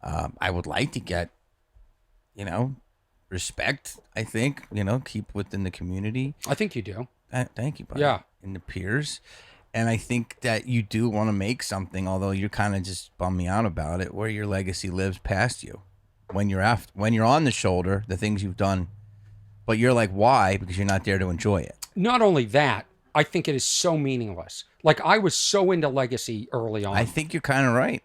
I would like to get, respect, I think, keep within the community. I think you do. Thank you, buddy. Yeah. And the peers. And I think that you do want to make something, although you're kind of just bummed me out about it, where your legacy lives past you. When you're on the shoulder, the things you've done, but you're like, why? Because you're not there to enjoy it. Not only that, I think it is so meaningless. Like I was so into legacy early on. I think you're kind of right.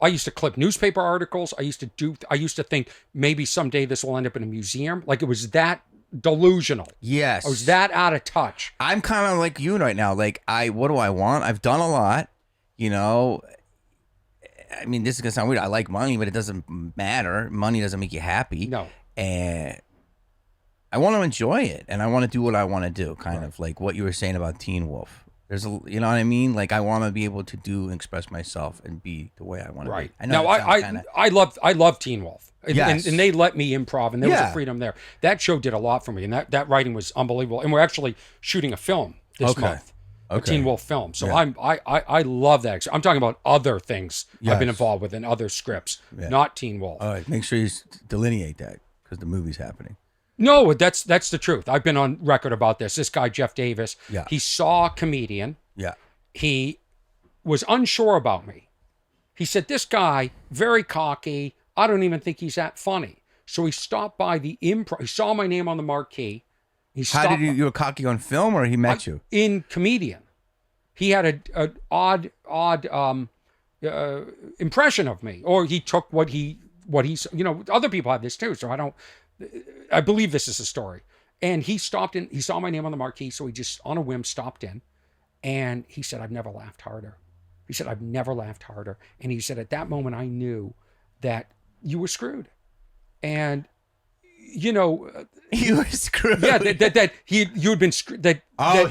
I used to clip newspaper articles. I used to think maybe someday this will end up in a museum. Like it was that delusional. Yes. I was that out of touch. I'm kind of like you right now. Like what do I want? I've done a lot, I mean, this is gonna sound weird. I like money, but it doesn't matter. Money doesn't make you happy. No. And I want to enjoy it, and I want to do what I want to do. Kind of like what you were saying about Teen Wolf. There's you know what I mean? Like I want to be able to do and express myself and be the way I want to be. I know. Now, I love Teen Wolf. Yes. And they let me improv, and there was a freedom there. That show did a lot for me, and that writing was unbelievable. And we're actually shooting a film this month. a Okay. Teen Wolf film. So Yeah. I love that. I'm talking about other things I've been Yes. involved with in other scripts, Yeah. not Teen Wolf. All right, make sure you delineate that because the movie's happening. No, that's the truth. I've been on record about this. This guy, Jeff Davis, Yeah. he saw a comedian. Yeah. He was unsure about me. He said, this guy, very cocky. I don't even think he's that funny. So he stopped by the improv. He saw my name on the marquee. He How stopped did you were cocky on film or he met you? in comedian. He had an odd impression of me, or he took what he other people have this too. So I believe this is a story. And he stopped in. He saw my name on the marquee, so he just on a whim stopped in, and he said, "I've never laughed harder." He said, "I've never laughed harder," and he said, "At that moment, I knew that you were screwed," and You were screwed. yeah, that you had been screwed.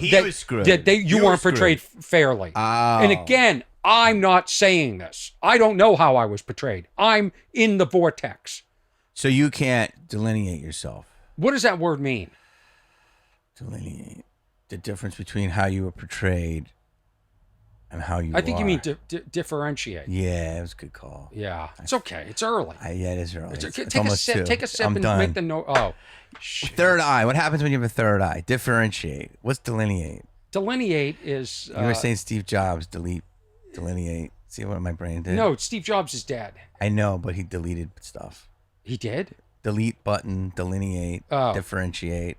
He was screwed. That you were weren't portrayed fairly. Oh. And again, I'm not saying this. I don't know how I was portrayed. I'm in the vortex. So you can't delineate yourself. What does that word mean? Delineate the difference between how you were portrayed and how you I think you are. mean differentiate. Yeah, it was a good call. Yeah, it's okay. It's early. Yeah, it is early. It's Take a almost sip. 2. Take a sip I'm and done. make the note. Oh, shit. Third eye. What happens when you have a third eye? Differentiate. What's delineate? Delineate is. You were saying Steve Jobs, delineate. See what my brain did? No, Steve Jobs is dead. I know, but he deleted stuff. He did? Delete button, delineate, differentiate,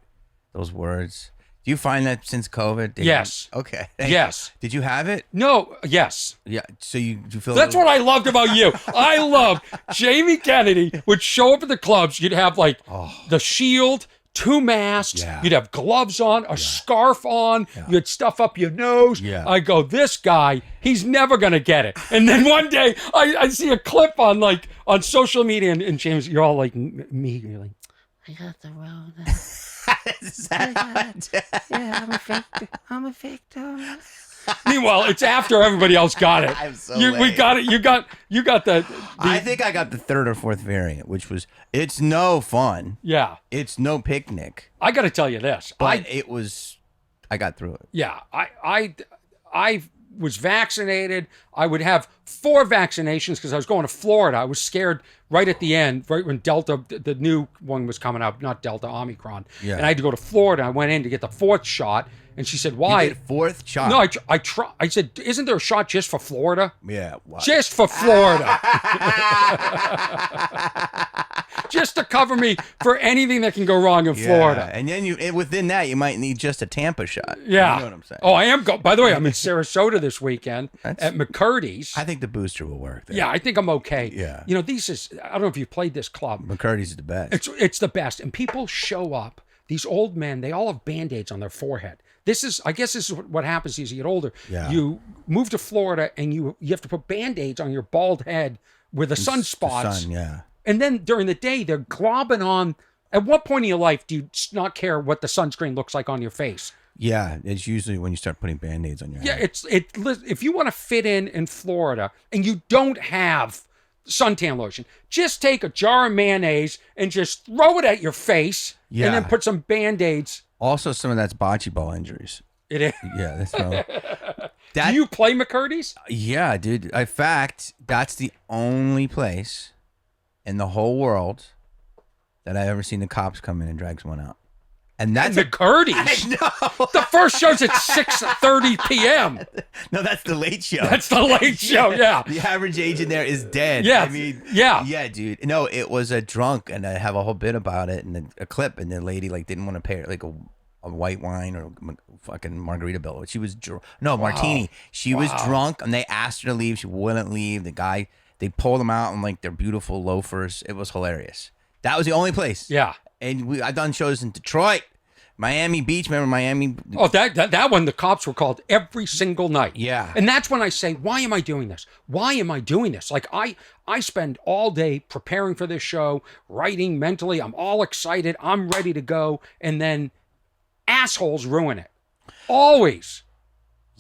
those words. Do you find that since COVID? Yes. Okay. Yes. Did you have it? No. Yes. Yeah. So you feel That's what I loved about you. I loved Jamie Kennedy would show up at the clubs. You'd have like the shield, 2 masks. Yeah. You'd have gloves on, a scarf on. You had stuff up your nose. Yeah. I go, this guy, he's never going to get it. And then one day I see a clip on social media and James, you're all like me. You're like, I got the road. yeah, I'm a victim. meanwhile, it's after everybody else got it. I'm so We late. got it. You got the I think I got the 3rd or 4th variant, which was it's no fun. yeah. It's no picnic. I got to tell you this. But I got through it. Yeah, I was vaccinated. I would have 4 vaccinations because I was going to Florida. I was scared right at the end, right when Delta, the new one was coming up, not Delta, Omicron. Yeah. And I had to go to Florida. I went in to get the 4th shot, and she said, "Why?" You did 4th shot. No, I said, "Isn't there a shot just for Florida?" Yeah. What? Just for Florida. Just to cover me for anything that can go wrong in Florida. And then within that, you might need just a Tampa shot. Yeah. You know what I'm saying? Oh, I am. By the way, I'm in Sarasota this weekend That's- at McCurdy's. I think the booster will work there. Yeah, I think I'm okay. Yeah. I don't know if you've played this club. McCurdy's is the best. It's the best. And people show up, these old men, they all have Band-Aids on their forehead. I guess this is what happens as you get older. Yeah. You move to Florida and you have to put Band-Aids on your bald head where the sunspots. The sun, yeah. And then during the day, they're globbing on. At what point in your life do you not care what the sunscreen looks like on your face? Yeah, it's usually when you start putting Band-Aids on your Yeah, head. if you want to fit in Florida and you don't have suntan lotion, just take a jar of mayonnaise and just throw it at your face Yeah. and then put some Band-Aids. Also, some of that's bocce ball injuries. It is. Yeah, that's wrong. Do you play McCurdy's? Yeah, dude. In fact, that's the only place in the whole world that I've ever seen the cops come in and drag someone out. And that's McCurdy's? No. The first show's at 6:30 p.m. No, that's the late show. That's the late show, yeah. The average age in there is dead. Yeah, I mean, yeah. Yeah, dude. No, it was a drunk, and I have a whole bit about it and a clip, and the lady didn't want to pay her a white wine or fucking margarita bill. But she was martini. She was drunk, and they asked her to leave. She wouldn't leave. The guy, they pulled them out in their beautiful loafers. It was hilarious. That was the only place. Yeah. And I've done shows in Detroit, Miami Beach. Remember Miami? Oh, that one, the cops were called every single night. Yeah. And that's when I say, why am I doing this? Why am I doing this? Like, I spend all day preparing for this show, writing mentally. I'm all excited. I'm ready to go. And then assholes ruin it. Always.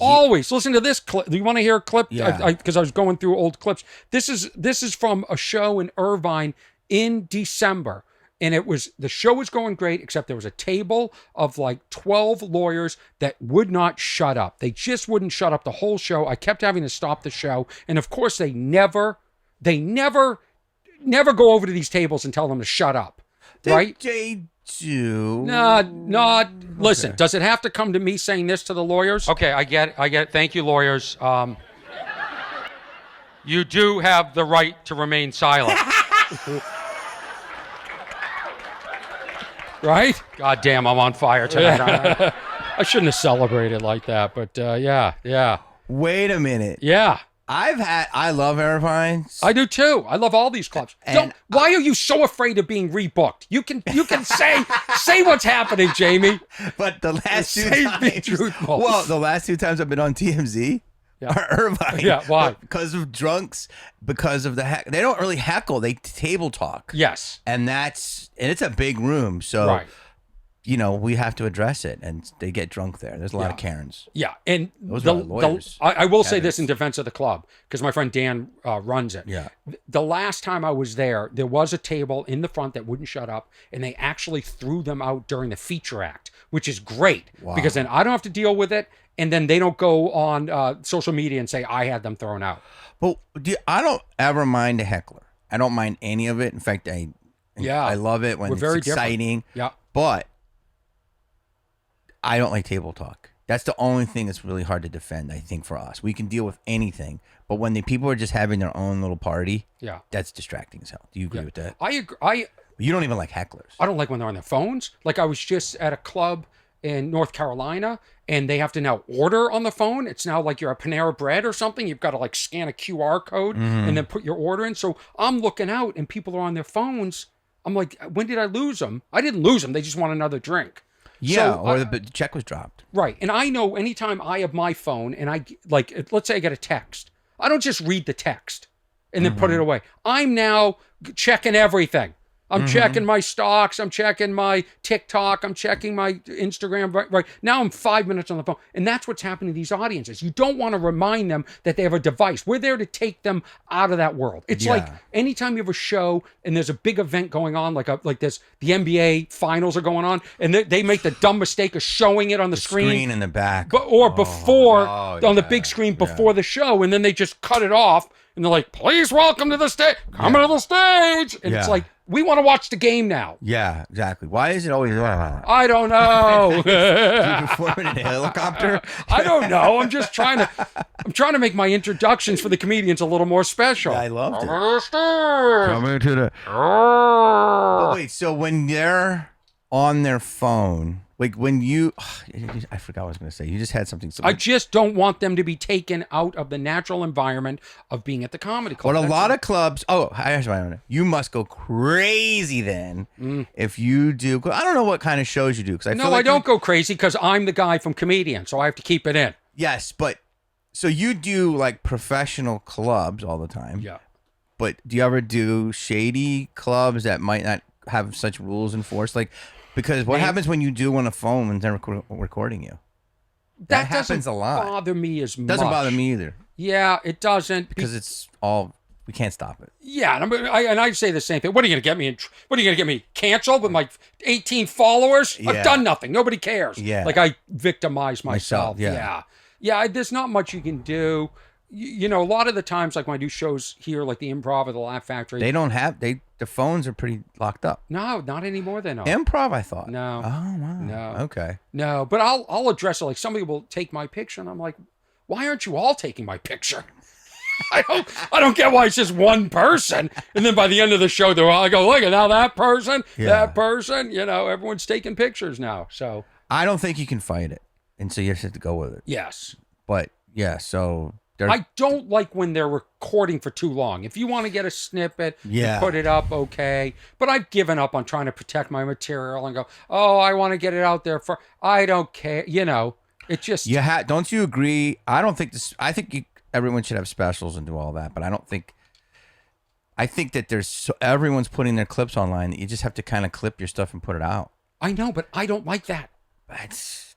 Always. Listen to this clip. Do you want to hear a clip? Yeah. Because I was going through old clips. This is from a show in Irvine in December. And the show was going great, except there was a table of like 12 lawyers that would not shut up. They just wouldn't shut up the whole show. I kept having to stop the show. And of course, they never go over to these tables and tell them to shut up. Right? They do. No. Listen, does it have to come to me saying this to the lawyers? Okay, I get it. Thank you, lawyers. You do have the right to remain silent. Right? God damn, I'm on fire tonight. I shouldn't have celebrated like that, but yeah. Wait a minute. Yeah. I love Irvine. I do too. I love all these clubs. Why are you so afraid of being rebooked? You can say what's happening, Jamie. But the last two Be times, truthful. well, the last two times I've been on TMZ are Irvine. Yeah, why? Because of drunks, because of the they don't really heckle, they table talk. Yes. And it's a big room, so Right. We have to address it, and they get drunk there. There's a lot of Karens. Yeah, and Those are lawyers. I will say this in defense of the club, because my friend Dan runs it. Yeah. The last time I was there was a table in the front that wouldn't shut up, and they actually threw them out during the feature act, which is great, because then I don't have to deal with it, and then they don't go on social media and say I had them thrown out. But I don't ever mind a heckler. I don't mind any of it. In fact, I love it when We're it's very exciting. Different. Yeah. But I don't like table talk. That's the only thing that's really hard to defend, I think, for us. We can deal with anything, but when the people are just having their own little party, that's distracting as hell. Do you agree with that? I agree. You don't even like hecklers. I don't like when they're on their phones. Like I was just at a club in North Carolina, and they have to now order on the phone. It's now like you're a Panera Bread or something. You've got to like scan a QR code and then put your order in. So I'm looking out, and people are on their phones. I'm like, when did I lose them? I didn't lose them. They just want another drink. Yeah, so or the check was dropped. Right. And I know anytime I have my phone and let's say I get a text, I don't just read the text and then put it away. I'm now checking everything. I'm checking my stocks. I'm checking my TikTok. I'm checking my Instagram. Right. Now I'm 5 minutes on the phone. And that's what's happening to these audiences. You don't want to remind them that they have a device. We're there to take them out of that world. It's like anytime you have a show and there's a big event going on, like this, the NBA finals are going on, and they make the dumb mistake of showing it on the screen in the back. On the big screen before the show. And then they just cut it off. And they're like, please welcome to the stage. Come to the stage. And it's like, we want to watch the game now. Yeah, exactly. Why is it always... I don't know. Do you perform in a helicopter? I don't know. I'm trying to make my introductions for the comedians a little more special. Yeah, I loved it. Come Coming to the... But wait, so when they're on their phone, like when you... I forgot what I was going to say. You just had something... I just don't want them to be taken out of the natural environment of being at the comedy club. But a lot of clubs... Oh, here's what I know. You must go crazy then if you do... I don't know what kind of shows you do. I don't go crazy because I'm the guy from Comedian, so I have to keep it in. Yes, but... So you do like professional clubs all the time. Yeah. But do you ever do shady clubs that might not have such rules enforced? Like... Because what happens when you do on a phone when they're recording you? That happens a lot. Doesn't bother me as much. Doesn't bother me either. Yeah, it doesn't. Because it's all, we can't stop it. Yeah, and I say the same thing. What are you going to get me? What are you going to get me canceled with my 18 followers? Yeah. I've done nothing. Nobody cares. Yeah. Like I victimize myself. Yeah. Yeah, there's not much you can do. A lot of the times, like when I do shows here, like the Improv or the Laugh Factory, they don't have the phones are pretty locked up. No, not anymore. They're not. Improv, I thought. No. Oh wow. No. Okay. No, but I'll address it. Like somebody will take my picture, and I'm like, why aren't you all taking my picture? I don't get why it's just one person. And then by the end of the show, I go, look at now that person, that person. Everyone's taking pictures now. So I don't think you can fight it, and so you just have to go with it. Yes. But yeah, so. I don't like when they're recording for too long. If you want to get a snippet, put it up, okay. But I've given up on trying to protect my material and go, I want to get it out there for. I don't care. It just. Don't you agree? I don't think this. I think everyone should have specials and do all that, but I don't think. I think that everyone's putting their clips online. That you just have to kind of clip your stuff and put it out. I know, but I don't like that.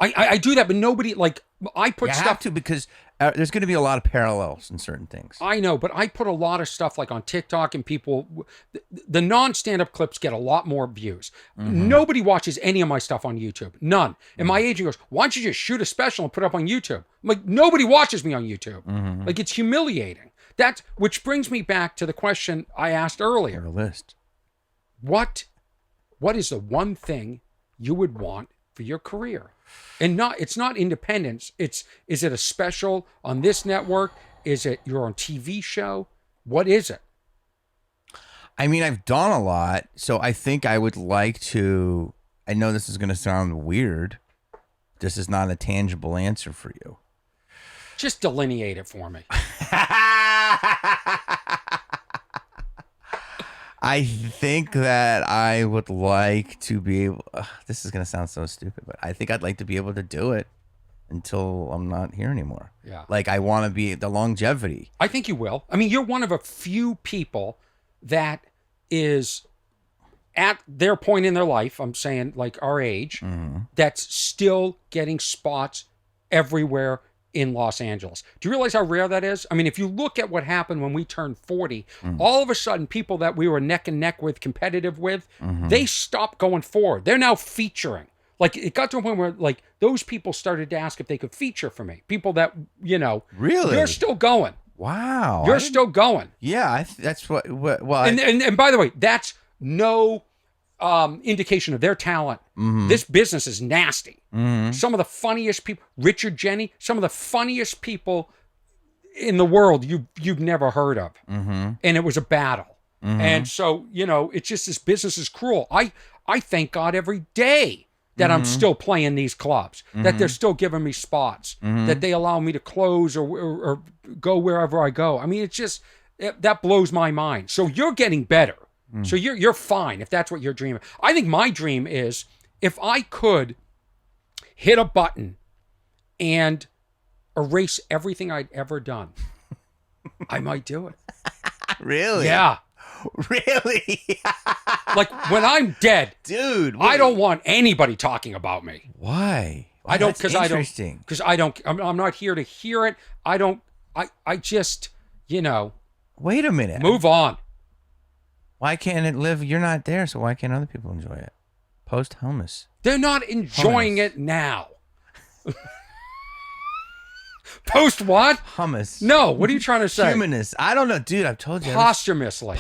I do that, but nobody, like, I put You stuff. have to, because there's going to be a lot of parallels in certain things. I know, but I put a lot of stuff like on TikTok, and people, the non-stand-up clips get a lot more views. Nobody watches any of my stuff on YouTube. None. And my agent goes, why don't you just shoot a special and put it up on YouTube? I'm like, nobody watches me on YouTube. Like, it's humiliating. That's, which brings me back to the question I asked earlier. A list. What is the one thing you would want for your career? And it's not independence. Is it a special on this network? Is it your own TV show? What is it? I mean, I've done a lot, so I think I would like to. I know this is going to sound weird. This is not a tangible answer for you. Just delineate it for me. I think that I would like to be able. This is going to sound so stupid, but I think I'd like to be able to do it until I'm not here anymore. Yeah. Like, I want to be the longevity. I think you will. I mean, you're one of a few people that is at their point in their life, I'm saying like our age, that's still getting spots everywhere in Los Angeles. Do you realize how rare that is? I mean, if you look at what happened when we turned 40, all of a sudden people that we were neck and neck with, competitive with, they stopped going forward. They're now featuring. Like, it got to a point where, like, those people started to ask if they could feature for me. People that, you know, Really? you're still going. Wow. You're still going. Yeah, that's what well, And by the way, that's no indication of their talent. This business is nasty. Some of the funniest people, Richard Jenny, some of the funniest people in the world you've never heard of. And it was a battle. And so, you know, it's just, this business is cruel. I thank God every day that I'm still playing these clubs, that they're still giving me spots, that they allow me to close or go wherever I go. I mean, it's just, that blows my mind. So you're getting better. So you're fine if that's what your dream is. I think my dream is, if I could hit a button and erase everything I'd ever done, I might do it. Really? Yeah. Really? Like, when I'm dead, Dude, I don't want anybody talking about me. Why? I don't, That's interesting. I'm not here to hear it. I just, you know, Wait a minute. move on. Why can't it live? You're not there, so why can't other people enjoy it? Post hummus. They're not enjoying it now. Post what? Hummus. No, what are you trying to say? Humanist. I don't know, dude. I've told you. Posthumously.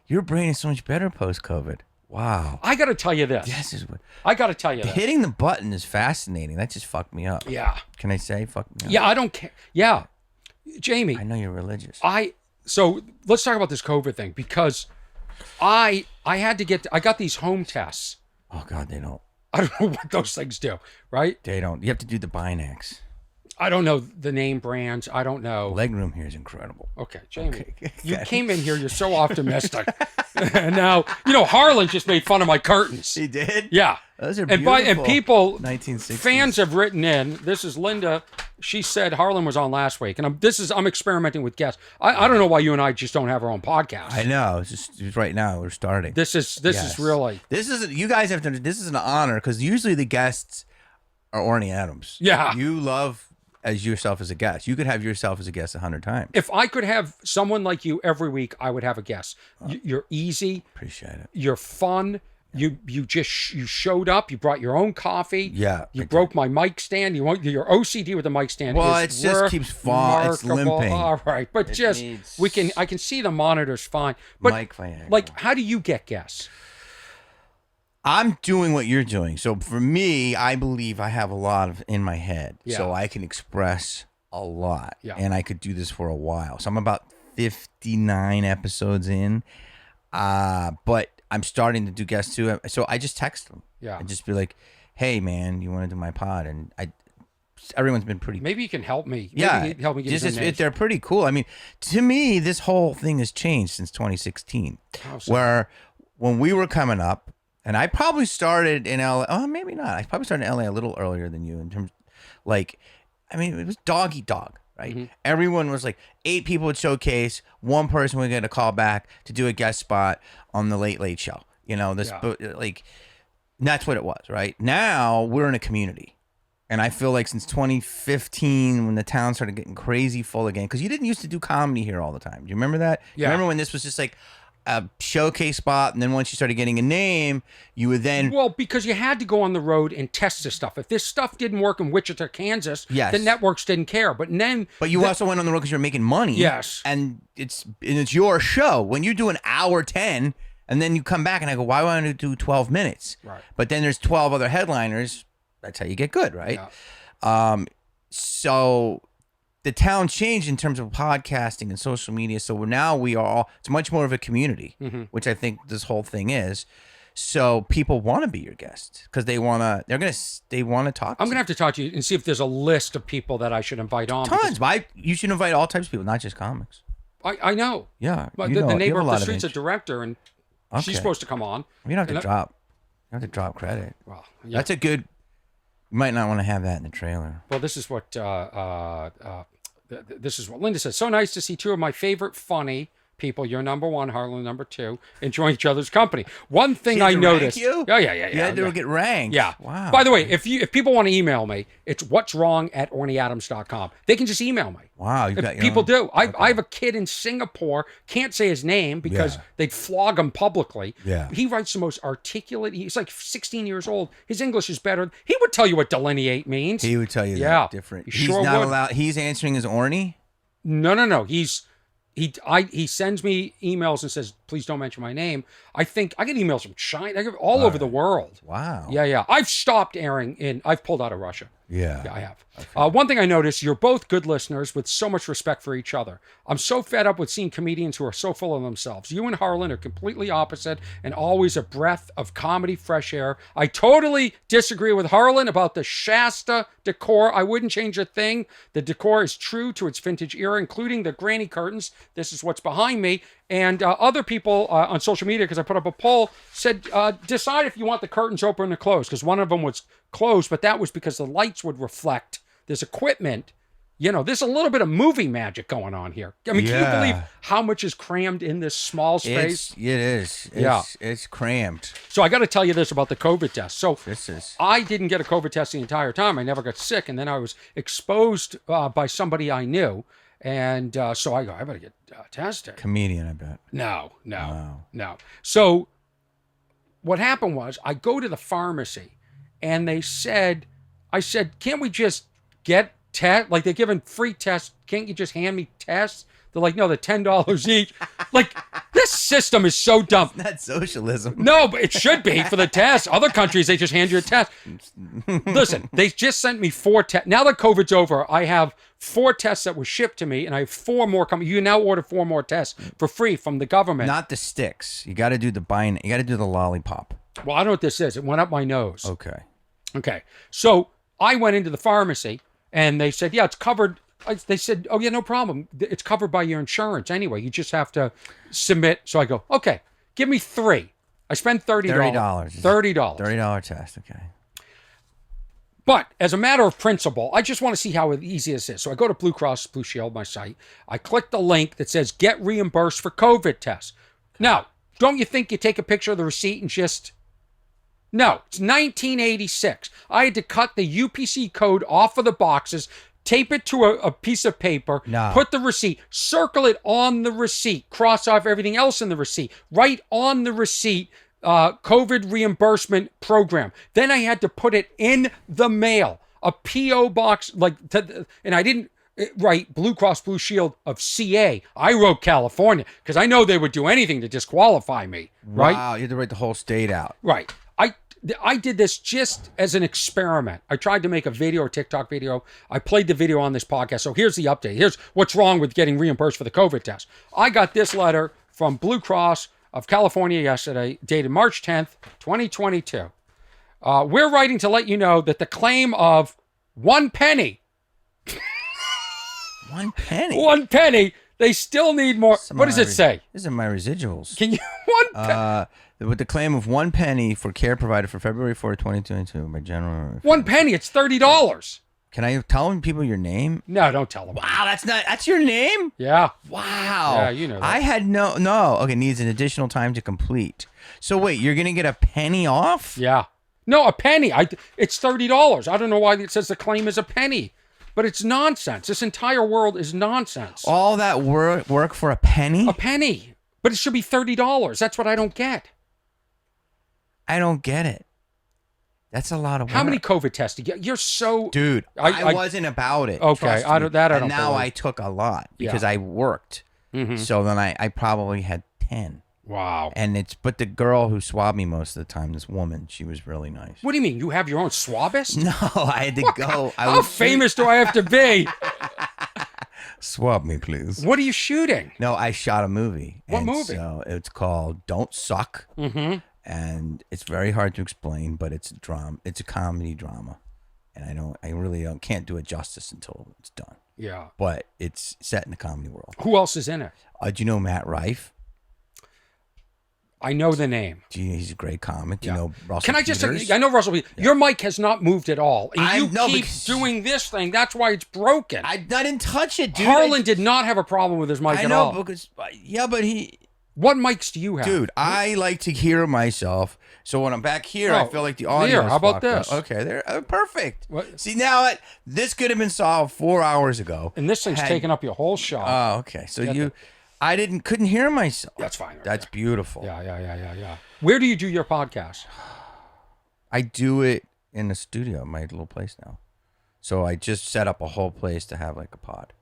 Your brain is so much better post COVID. Wow. I got to tell you this. This is what. I got to tell you this. Hitting the button is fascinating. That just fucked me up. Yeah. Can I say fuck me up? Yeah, I don't care. Yeah. Jamie. I know you're religious. So let's talk about this COVID thing, because I got these home tests. Oh God, they don't. I don't know what those things do, right? They don't. You have to do the Binax. I don't know the name brands. I don't know. Legroom here is incredible. Okay, Jamie, Okay. you came in here, you're so optimistic. And now, you know, Harlan just made fun of my curtains. He did? Yeah. Those are and beautiful. People, 1960s. fans have written in. This is Linda. She said Harlan was on last week, and I'm experimenting with guests. I don't know why you and I just don't have our own podcast. I know. It's just right now we're starting. This is really. This is you guys have to. This is an honor, because usually the guests are Orny Adams. Yeah. You love as yourself as a guest. You could have yourself as a guest 100 times. If I could have someone like you every week, I would have a guest. You're easy. Appreciate it. You're fun. You showed up. You brought your own coffee. Yeah. You broke my mic stand. Your OCD with the mic stand. Well, is it just keeps falling. It's remarkable. limping. All right, but I can see the monitors fine. But Mic Viagra. like, how do you get guests? I'm doing what you're doing. So for me, I believe I have a lot in my head. Yeah. So I can express a lot. Yeah. And I could do this for a while. So I'm about 59 episodes in. But I'm starting to do guests too. So I just text them. Yeah. And just be like, hey, man, you want to do my pod? And everyone's been pretty. Maybe you can help me. Maybe Yeah. you can help me get Just some names. they're pretty cool. I mean, to me, this whole thing has changed since 2016. Where when we were coming up, and I probably started in LA. Oh, maybe not. I probably started in LA a little earlier than you in terms, like, I mean, it was dog eat dog, right? Mm-hmm. Everyone was like 8 people would showcase. One person would get a call back to do a guest spot on the Late Late Show. You know, this, Yeah. but like, That's what it was, right? Now we're in a community. And I feel like since 2015, when the town started getting crazy full again, because you didn't used to do comedy here all the time. Do you remember that? Yeah. Remember when this was just like a showcase spot, and then once you started getting a name, you would then... Well, because you had to go on the road and test this stuff. If this stuff didn't work in Wichita, Kansas, Yes. the networks didn't care. But then... But you also went on the road because you're making money. Yes. And it's your show. When you do an hour 10, and then you come back and I go, why would I do 12 minutes? Right. But then there's 12 other headliners. That's how you get good, right? Yeah. So the town changed in terms of podcasting and social media. So now it's much more of a community, which I think this whole thing is. So people want to be your guests because they want to talk. I'm going to have to talk to you and see if there's a list of people that I should invite on. Tons. You should invite all types of people, not just comics. I know. Yeah. But you the know, neighbor you have of a the lot street's a age. director, and Okay. she's supposed to come on. You don't have to And drop. You have to drop credit. Well, yeah. That's a good... You might not want to have that in the trailer. Well, this is what Linda says. So nice to see two of my favorite funny people. You're number one, Harlan number two, enjoying each other's company. One thing I noticed. You? Yeah. You had to get ranked. Yeah. Wow. By the way, if people want to email me, it's what'swrong@ornyadams.com. They can just email me. Wow. You got your People own- do. I have a kid in Singapore. Can't say his name because Yeah. they'd flog him publicly. Yeah. He writes the most articulate. He's like 16 years old. His English is better. He would tell you what delineate means. He would tell you Yeah. that different. He He's sure not would. allowed. He's answering as Orny. No. He sends me emails and says, please don't mention my name. I get emails from China, all over the world. Wow. Yeah. I've stopped airing I've pulled out of Russia. Yeah. Yeah, I have. One thing I noticed, you're both good listeners with so much respect for each other. I'm so fed up with seeing comedians who are so full of themselves. You and Harlan are completely opposite and always a breath of comedy fresh air. I totally disagree with Harlan about the Shasta decor. I wouldn't change a thing. The decor is true to its vintage era, including the granny curtains. This is what's behind me. And other people on social media, because I put up a poll, said, decide if you want the curtains open or closed, because one of them was closed, but that was because the lights would reflect. There's equipment. There's a little bit of movie magic going on here. I mean, can you believe how much is crammed in this small space? It is. It's cramped. So I got to tell you this about the COVID test. So This is. I didn't get a COVID test the entire time. I never got sick. And then I was exposed by somebody I knew. And so I go, I better get tested. Comedian, I bet. No. So what happened was I go to the pharmacy and I said, can't we just get test? Like they're giving free tests. Can't you just hand me tests? They're like, no, they're $10 each. Like this system is so dumb. That's socialism. No, but it should be for the test. Other countries, they just hand you a test. Listen, they just sent me 4 tests. Now that COVID's over, I have 4 tests that were shipped to me, and I have 4 more coming. You can now order 4 more tests for free from the government. Not the sticks. You got to do the bind. You got to do the lollipop. Well, I don't know what this is. It went up my nose. Okay. So I went into the pharmacy, and they said, yeah, it's covered. They said, oh, yeah, no problem. It's covered by your insurance anyway. You just have to submit. So I go, okay, give me 3. I spent $30. $30 test. Okay. But as a matter of principle, I just want to see how easy this is. So I go to Blue Cross Blue Shield, my site. I click the link that says get reimbursed for COVID tests. Now, don't you think you take a picture of the receipt and just... No, it's 1986. I had to cut the UPC code off of the boxes, tape it to a piece of paper, put the receipt, circle it on the receipt, cross off everything else in the receipt, write on the receipt, COVID reimbursement program. Then I had to put it in the mail, a P.O. box, and I didn't write Blue Cross Blue Shield of CA. I wrote California because I know they would do anything to disqualify me, right? Wow, you had to write the whole state out. Right. I did this just as an experiment. I tried to make a video or TikTok video. I played the video on this podcast. So here's the update. Here's what's wrong with getting reimbursed for the COVID test. I got this letter from Blue Cross of California yesterday, dated March 10th, 2022. We're writing to let you know that the claim of 1 penny. 1 penny? 1 penny. They still need more. What does it say? These are my residuals. Can you... 1 penny? With the claim of 1 penny for care provided for February 4, 2022 by General... 1 penny, it's $30. Can I tell people your name? No, don't tell them. Wow, that's your name? Yeah. Wow. Yeah, you know that. I had no. Okay, needs an additional time to complete. So wait, you're going to get a penny off? Yeah. No, a penny. It's $30. I don't know why it says the claim is a penny, but it's nonsense. This entire world is nonsense. All that work for a penny? A penny. But it should be $30. That's what I don't get. I don't get it. That's a lot of work. How many COVID tests? You're so... Dude, I wasn't about it. Okay, I don't and now believe. I took a lot because Yeah. I worked. So then I probably had 10. Wow. But the girl who swabbed me most of the time, this woman, she was really nice. What do you mean? You have your own swabbist? No, I had to go. How famous do I have to be? Swab me, please. What are you shooting? No, I shot a movie. What and movie? So it's called Don't Suck. Mm-hmm. And it's very hard to explain, but it's a drama. It's a comedy drama. And I really can't do it justice until it's done. Yeah. But it's set in the comedy world. Who else is in it? Do you know Matt Rife? I know the name. He's a great comic. Do you know Russell Can I Peters? just? I know Russell. Yeah. Your mic has not moved at all, and you keep because doing this thing. That's why it's broken. I didn't touch it, dude. Harlan did not have a problem with his mic at all. Because but he. What mics do you have, Dude? I like to hear myself, so when I'm back here, I feel like the audio. Here, how about fucked this? up. Okay, there, perfect. What? See now, this could have been solved 4 hours ago. And this thing's taking up your whole shot. Oh, okay. So I couldn't hear myself. That's fine. Right That's there. beautiful. Yeah. Where do you do your podcast? I do it in the studio, my little place now. So I just set up a whole place to have like a pod.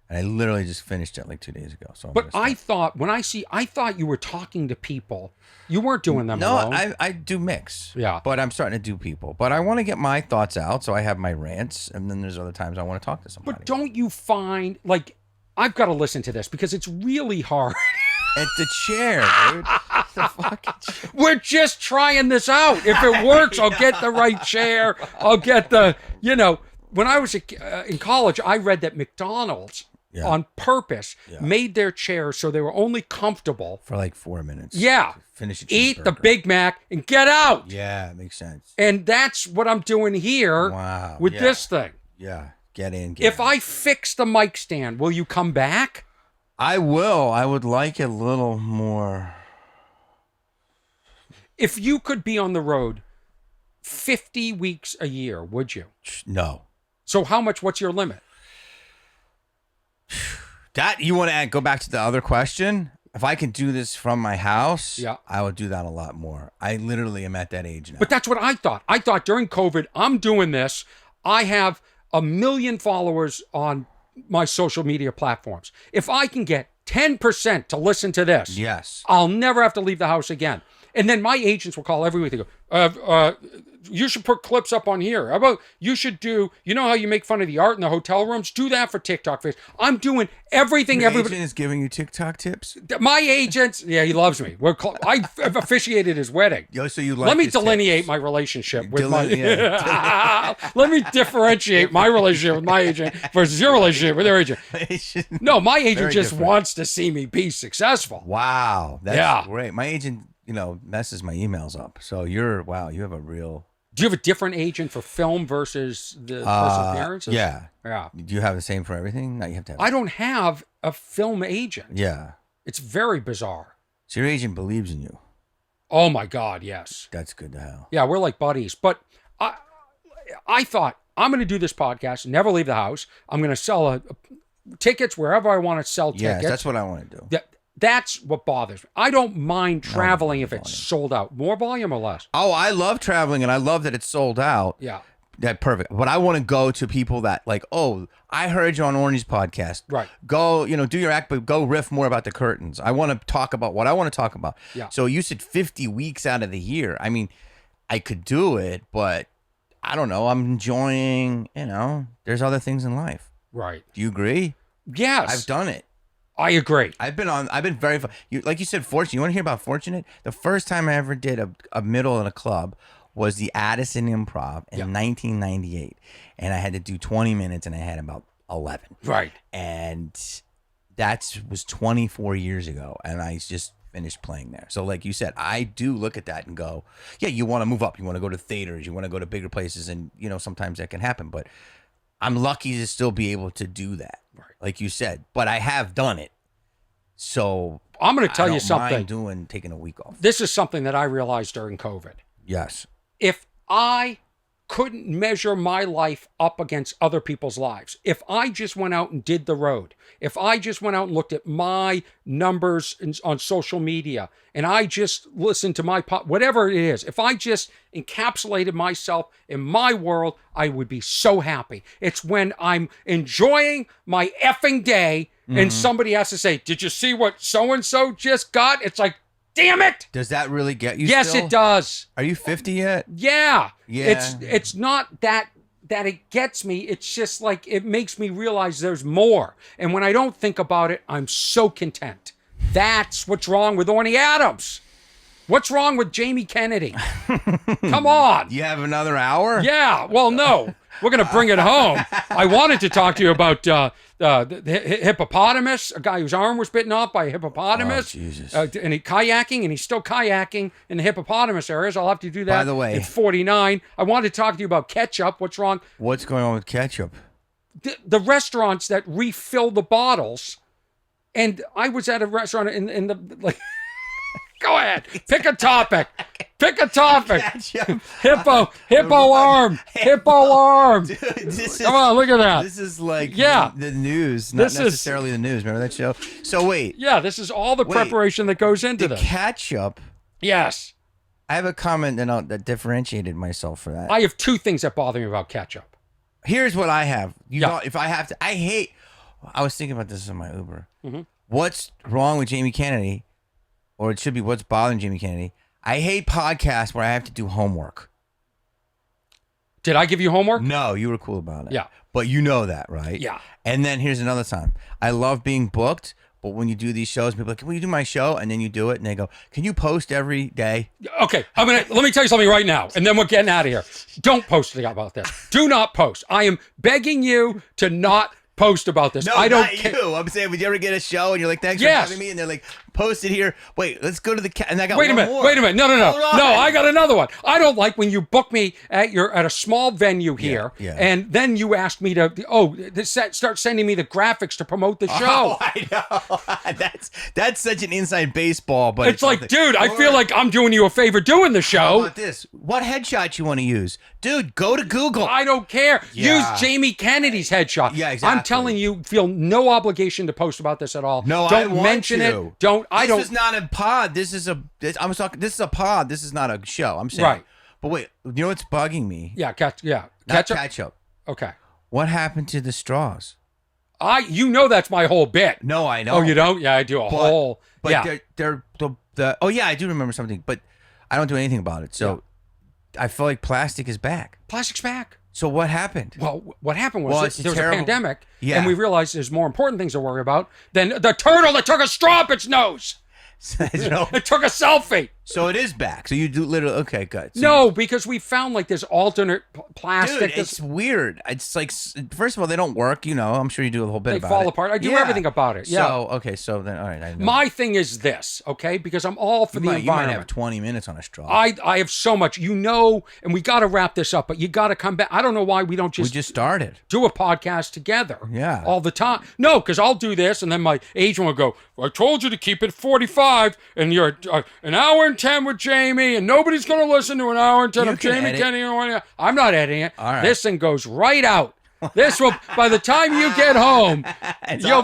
And I literally just finished it like 2 days ago. So But I thought you were talking to people. You weren't doing them alone. No, I do mix. Yeah. But I'm starting to do people. But I want to get my thoughts out, so I have my rants, and then there's other times I want to talk to somebody. But don't you find, like, I've got to listen to this because it's really hard. It's the chair, dude. It's the fucking chair. We're just trying this out. If it works, I'll get the right chair. I'll get when I was in college, I read that McDonald's on purpose made their chairs so they were only comfortable for like 4 minutes. Yeah. Finish a Eat the cheeseburger. Big Mac and get out. Yeah, it makes sense. And that's what I'm doing here with this thing. Yeah, get in. If I fix the mic stand, will you come back? I will. I would like a little more. If you could be on the road 50 weeks a year, would you? No. So what's your limit? That you want to go back to the other question? If I can do this from my house, I would do that a lot more. I literally am at that age now. But that's what I thought. I thought during COVID, I'm doing this. I have 1 million followers on my social media platforms. If I can get 10% to listen to this, yes, I'll never have to leave the house again. And then my agents will call every week. They go, you should put clips up on here. How about you should do, you know how you make fun of the art in the hotel rooms? Do that for TikTok. I'm doing everything. Your everybody agent is giving you TikTok tips? My agent, he loves me. I've officiated his wedding. Yo, so you like Let me his delineate tips. my relationship with Let me differentiate my relationship with my agent versus your relationship with their agent. No, my agent just wants to see me be successful. Wow. That's great. My agent, messes my emails up. So you have a real... Do you have a different agent for film versus the personal appearances? Yeah. Yeah. Do you have the same for everything? No, you have to have... I don't have a film agent. Yeah. It's very bizarre. So your agent believes in you. Oh my God, yes. That's good to have. Yeah, we're like buddies. But I thought, I'm going to do this podcast, never leave the house. I'm going to sell tickets wherever I want to sell tickets. Yes, that's what I want to do. That's what bothers me. I don't mind traveling if it's sold out. More volume or less? Oh, I love traveling, and I love that it's sold out. Yeah. That perfect. But I want to go to people that like, oh, I heard you on Orny's podcast. Right. Go, do your act, but go riff more about the curtains. I want to talk about what I want to talk about. Yeah. So you said 50 weeks out of the year. I mean, I could do it, but I don't know. I'm enjoying, there's other things in life. Right. Do you agree? Yes. I've done it. I agree. I've been very, like you said, fortunate. You want to hear about fortunate? The first time I ever did a middle in a club was the Addison Improv in 1998. And I had to do 20 minutes and I had about 11. Right. And that was 24 years ago. And I just finished playing there. So like you said, I do look at that and go, yeah, you want to move up. You want to go to theaters. You want to go to bigger places. And, sometimes that can happen. But I'm lucky to still be able to do that. Right. Like you said, but I have done it. So I'm going to tell you something. Taking a week off. This is something that I realized during COVID. Yes. If I couldn't measure my life up against other people's lives. If I just went out and did the road, if I just went out and looked at my numbers on social media, and I just listened to whatever it is, if I just encapsulated myself in my world, I would be so happy. It's when I'm enjoying my effing day and somebody has to say, did you see what so-and-so just got? It's like, damn it! Does that really get you? Yes, still? it does. Are you 50 yet? Yeah. Yeah. It's not that it gets me. It's just like it makes me realize there's more. And when I don't think about it, I'm so content. That's what's wrong with Orny Adams. What's wrong with Jamie Kennedy? Come on. You have another hour? Yeah. Well, no. We're going to bring it home. I wanted to talk to you about the hippopotamus, a guy whose arm was bitten off by a hippopotamus. Oh, Jesus. And he kayaking, and he's still kayaking in the hippopotamus areas. I'll have to do that. By the way, at 49. I wanted to talk to you about ketchup. What's wrong? What's going on with ketchup? The restaurants that refill the bottles. And I was at a restaurant in the like. Go ahead. Pick a topic. Pick a topic. Hippo arm. Hippo arm. Dude, Come on, look at that. This is like Yeah. the news, not This is- necessarily the news. Remember that show? So wait, Yeah, this is all the preparation that goes into the this. ketchup. Yes. I have a comment that differentiated myself for that. I have two things that bother me about ketchup. Here's what I have. You Yeah. know, if I have to, I was thinking about this in my Uber. Mhm. What's wrong with Jamie Kennedy? Or it should be what's bothering Jamie Kennedy. I hate podcasts where I have to do homework. Did I give you homework? No, you were cool about it. Yeah. But you know that, right? Yeah. And then here's another time. I love being booked, but when you do these shows, people are like, will you do my show? And then you do it, and they go, can you post every day? Okay, let me tell you something right now, and then we're getting out of here. Don't post about this. Do not post. I am begging you to not post about this. No, I don't not care. you. I'm saying, would you ever get a show and you're like, thanks Yes. for having me? And they're like, post it here. Wait, let's go to the and I got Wait a one minute. more. Wait a minute. No. Hold on. No, I got another one. I don't like when you book me at a small venue here, yeah. and then you ask me to start sending me the graphics to promote the show. Oh, I know. that's such an inside baseball, but It's like, something. dude, I feel Or- like I'm doing you a favor doing the How show. about this? What headshot you want to use? Dude, go to Google. I don't care. Yeah. Use Jamie Kennedy's headshot. Yeah, exactly. I'm telling you, feel no obligation to post about this at all. No, don't I want mention to. it. Don't. I don't. This is not a pod. This is a This is a pod. This is not a show. I'm saying. Right. But wait, you know what's bugging me? Yeah, Not ketchup. ketchup. Okay. What happened to the straws? You know that's my whole bit. No, I know. Oh, you don't? Yeah, I do a whole. But Yeah. they're the. Oh yeah, I do remember something, but I don't do anything about it. So I feel like plastic is back. Plastic's back. So what happened? Well, what happened was Well, that it's a there was terrible- a pandemic, Yeah. and we realized there's more important things to worry about than the turtle that took a straw up its nose. You know? It took a selfie. So it is back. So you do literally. Okay, good. So No, because we found like there's alternate plastic. Dude, that's- it's weird. It's like, first of all, they don't work. You know, I'm sure you do a whole bit They about fall it. apart. I do Yeah. everything about it. Yeah. So okay, so then all right. I know. My thing is this, okay? Because I'm all for you the might environment. have 20 minutes on a straw. I have so much, and we got to wrap this up, but you got to come back. I don't know why we don't we just started. do a podcast together. Yeah. All the time. No, because I'll do this, and then my agent will go, I told you to keep it 45, and you're an hour and 10 with Jamie, and nobody's going to listen to an hour and 10 You of can Jamie edit. Kennedy. I'm not editing it. All right. This thing goes right out. This will, by the time you get home, you'll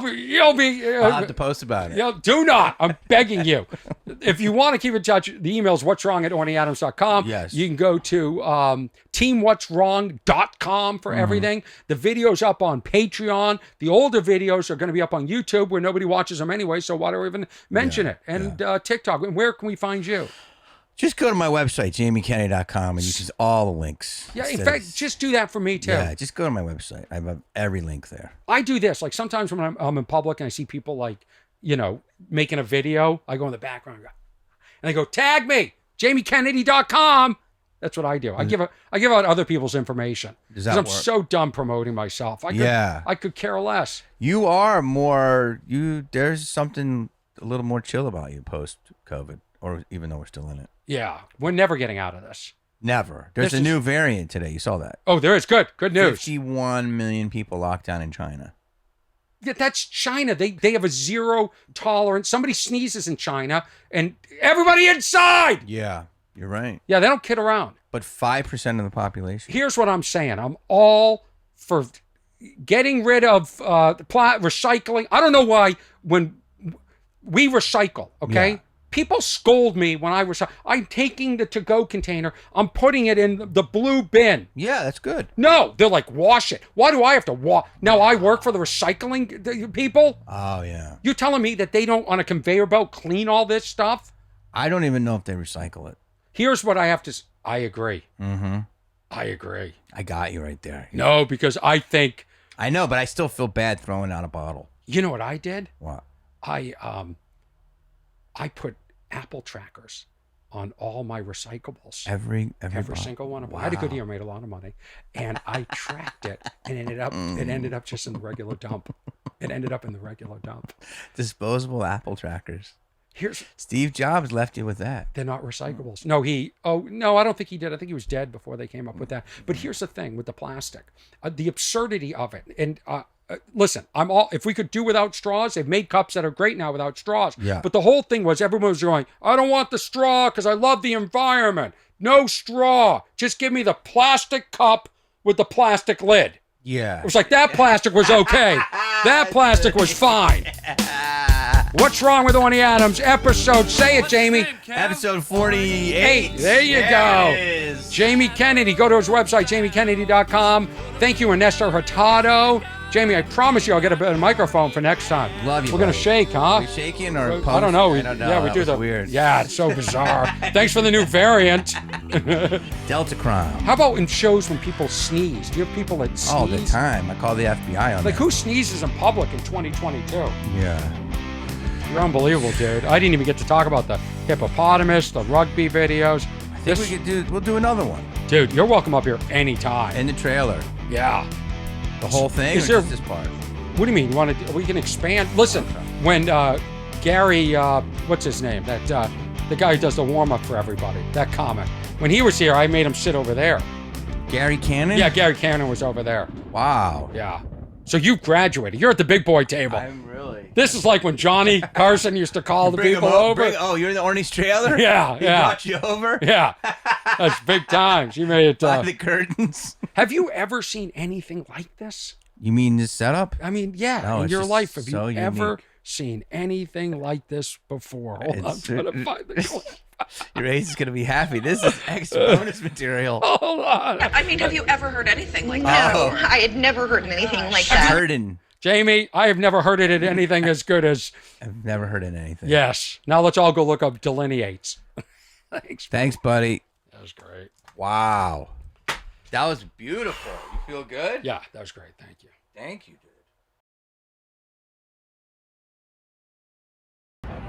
be. I'll have to post about it. Yeah, do not. I'm begging you. If you want to keep in touch, the email's what's wrong at ornyadams.com. Yes. You can go to teamwhat'swrong.com for everything. The video's up on Patreon. The older videos are going to be up on YouTube where nobody watches them anyway, so why do we even mention it? And TikTok. And where can we find you? Just go to my website, jamiekennedy.com, and you can see all the links. Yeah, in Instead fact, of- just do that for me too. yeah, just go to my website. I have every link there. I do this. Like sometimes when I'm in public and I see people like, making a video, I go in the background and I go, tag me, jamiekennedy.com. That's what I do. I give out other people's information. Does that I'm work? so done promoting myself. I could care less. You are more, there's something a little more chill about you post-COVID, or even though we're still in it. Yeah. We're never getting out of this. Never. There's This a is- new variant today. You saw that. Oh, there is. Good news. 51 million people locked down in China. Yeah, that's China. They have a zero tolerance. Somebody sneezes in China and everybody inside. Yeah, you're right. Yeah, they don't kid around. But 5% of the population. Here's what I'm saying. I'm all for getting rid of recycling. I don't know why when we recycle, okay? Yeah. People scold me when I recycle. I'm taking the to-go container. I'm putting it in the blue bin. Yeah, that's good. No, they're like, wash it. Why do I have to wash? Now, I work for the recycling people. Oh, yeah. You're telling me that they don't, on a conveyor belt, clean all this stuff? I don't even know if they recycle it. Here's what I have to... I agree. Mm-hmm. I agree. I got you right there. No, because I think... I know, but I still feel bad throwing out a bottle. You know what I did? What? I put Apple trackers on all my recyclables. Every Single one of them. Wow. I had a good year, made a lot of money, and I tracked it, and it ended up just in the regular dump. It ended up in the regular dump. Disposable Apple trackers. Here's Steve Jobs left you with that. They're not recyclables. No, I don't think he did. I think he was dead before they came up with that. But here's the thing with the plastic, the absurdity of it. And listen, if we could do without straws, they've made cups that are great now without straws. Yeah. But the whole thing was everyone was going, I don't want the straw because I love the environment. No straw. Just give me the plastic cup with the plastic lid. Yeah. It was like that plastic was okay. That plastic was fine. What's wrong with Orny Adams? Episode, say it, Jamie. Episode 48. There you go. Jamie Kennedy. Go to his website, jamiekennedy.com. Thank you, Ernesto Hurtado. Jamie, I promise you I'll get a better microphone for next time. Love you. We're going to shake, huh? Are we shaking or I don't know. I don't know. Yeah, we That do was the weird. Yeah, it's so bizarre. Thanks for the new variant. Delta Crime. How about in shows when people sneeze? Do you have people that sneeze? All the time. I call the FBI on Like, that. who sneezes in public in 2022? Yeah. You're unbelievable, dude. I didn't even get to talk about the hippopotamus, the rugby videos. I think we'll do another one. Dude, you're welcome up here anytime. In the trailer. Yeah. The whole thing Is or there- just this part? What do you mean? We can expand. Listen, when Gary, what's his name? That the guy who does the warm up for everybody. That comic. When he was here, I made him sit over there. Gary Cannon? Yeah, Gary Cannon was over there. Wow. Yeah. So you graduated. You're at the big boy table. I'm really. This is like when Johnny Carson used to call the people over. You're in the Orny's trailer? Yeah, He yeah. brought you over? Yeah. That's big times. You made it. Behind the curtains. Have you ever seen anything like this? You mean this setup? I mean, yeah, No, in it's your just life, have so you ever unique. seen anything like this before? Hold on, I'm It's- trying to find the clip. Your ace is going to be happy. This is extra bonus material. Hold on. I mean, have you ever heard anything like that? No, Oh. I had never heard anything like that. Hurting. Jamie, I have never heard it at anything as good as, I've never heard of anything. yes. Now let's all go look up Delineates. Thanks, buddy. That was great. Wow. That was beautiful. You feel good? Yeah, that was great. Thank you. Thank you, dude.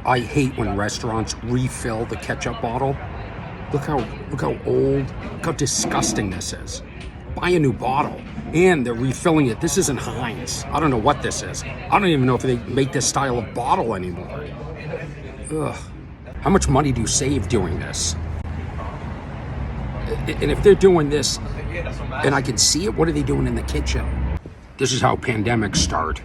I hate when restaurants refill the ketchup bottle. Look how old, look how disgusting this is. Buy a new bottle. And they're refilling it. This isn't Heinz. I don't know what this is. I don't even know if they make this style of bottle anymore. Ugh. How much money do you save doing this? And if they're doing this, and I can see it, what are they doing in the kitchen? This is how pandemics start.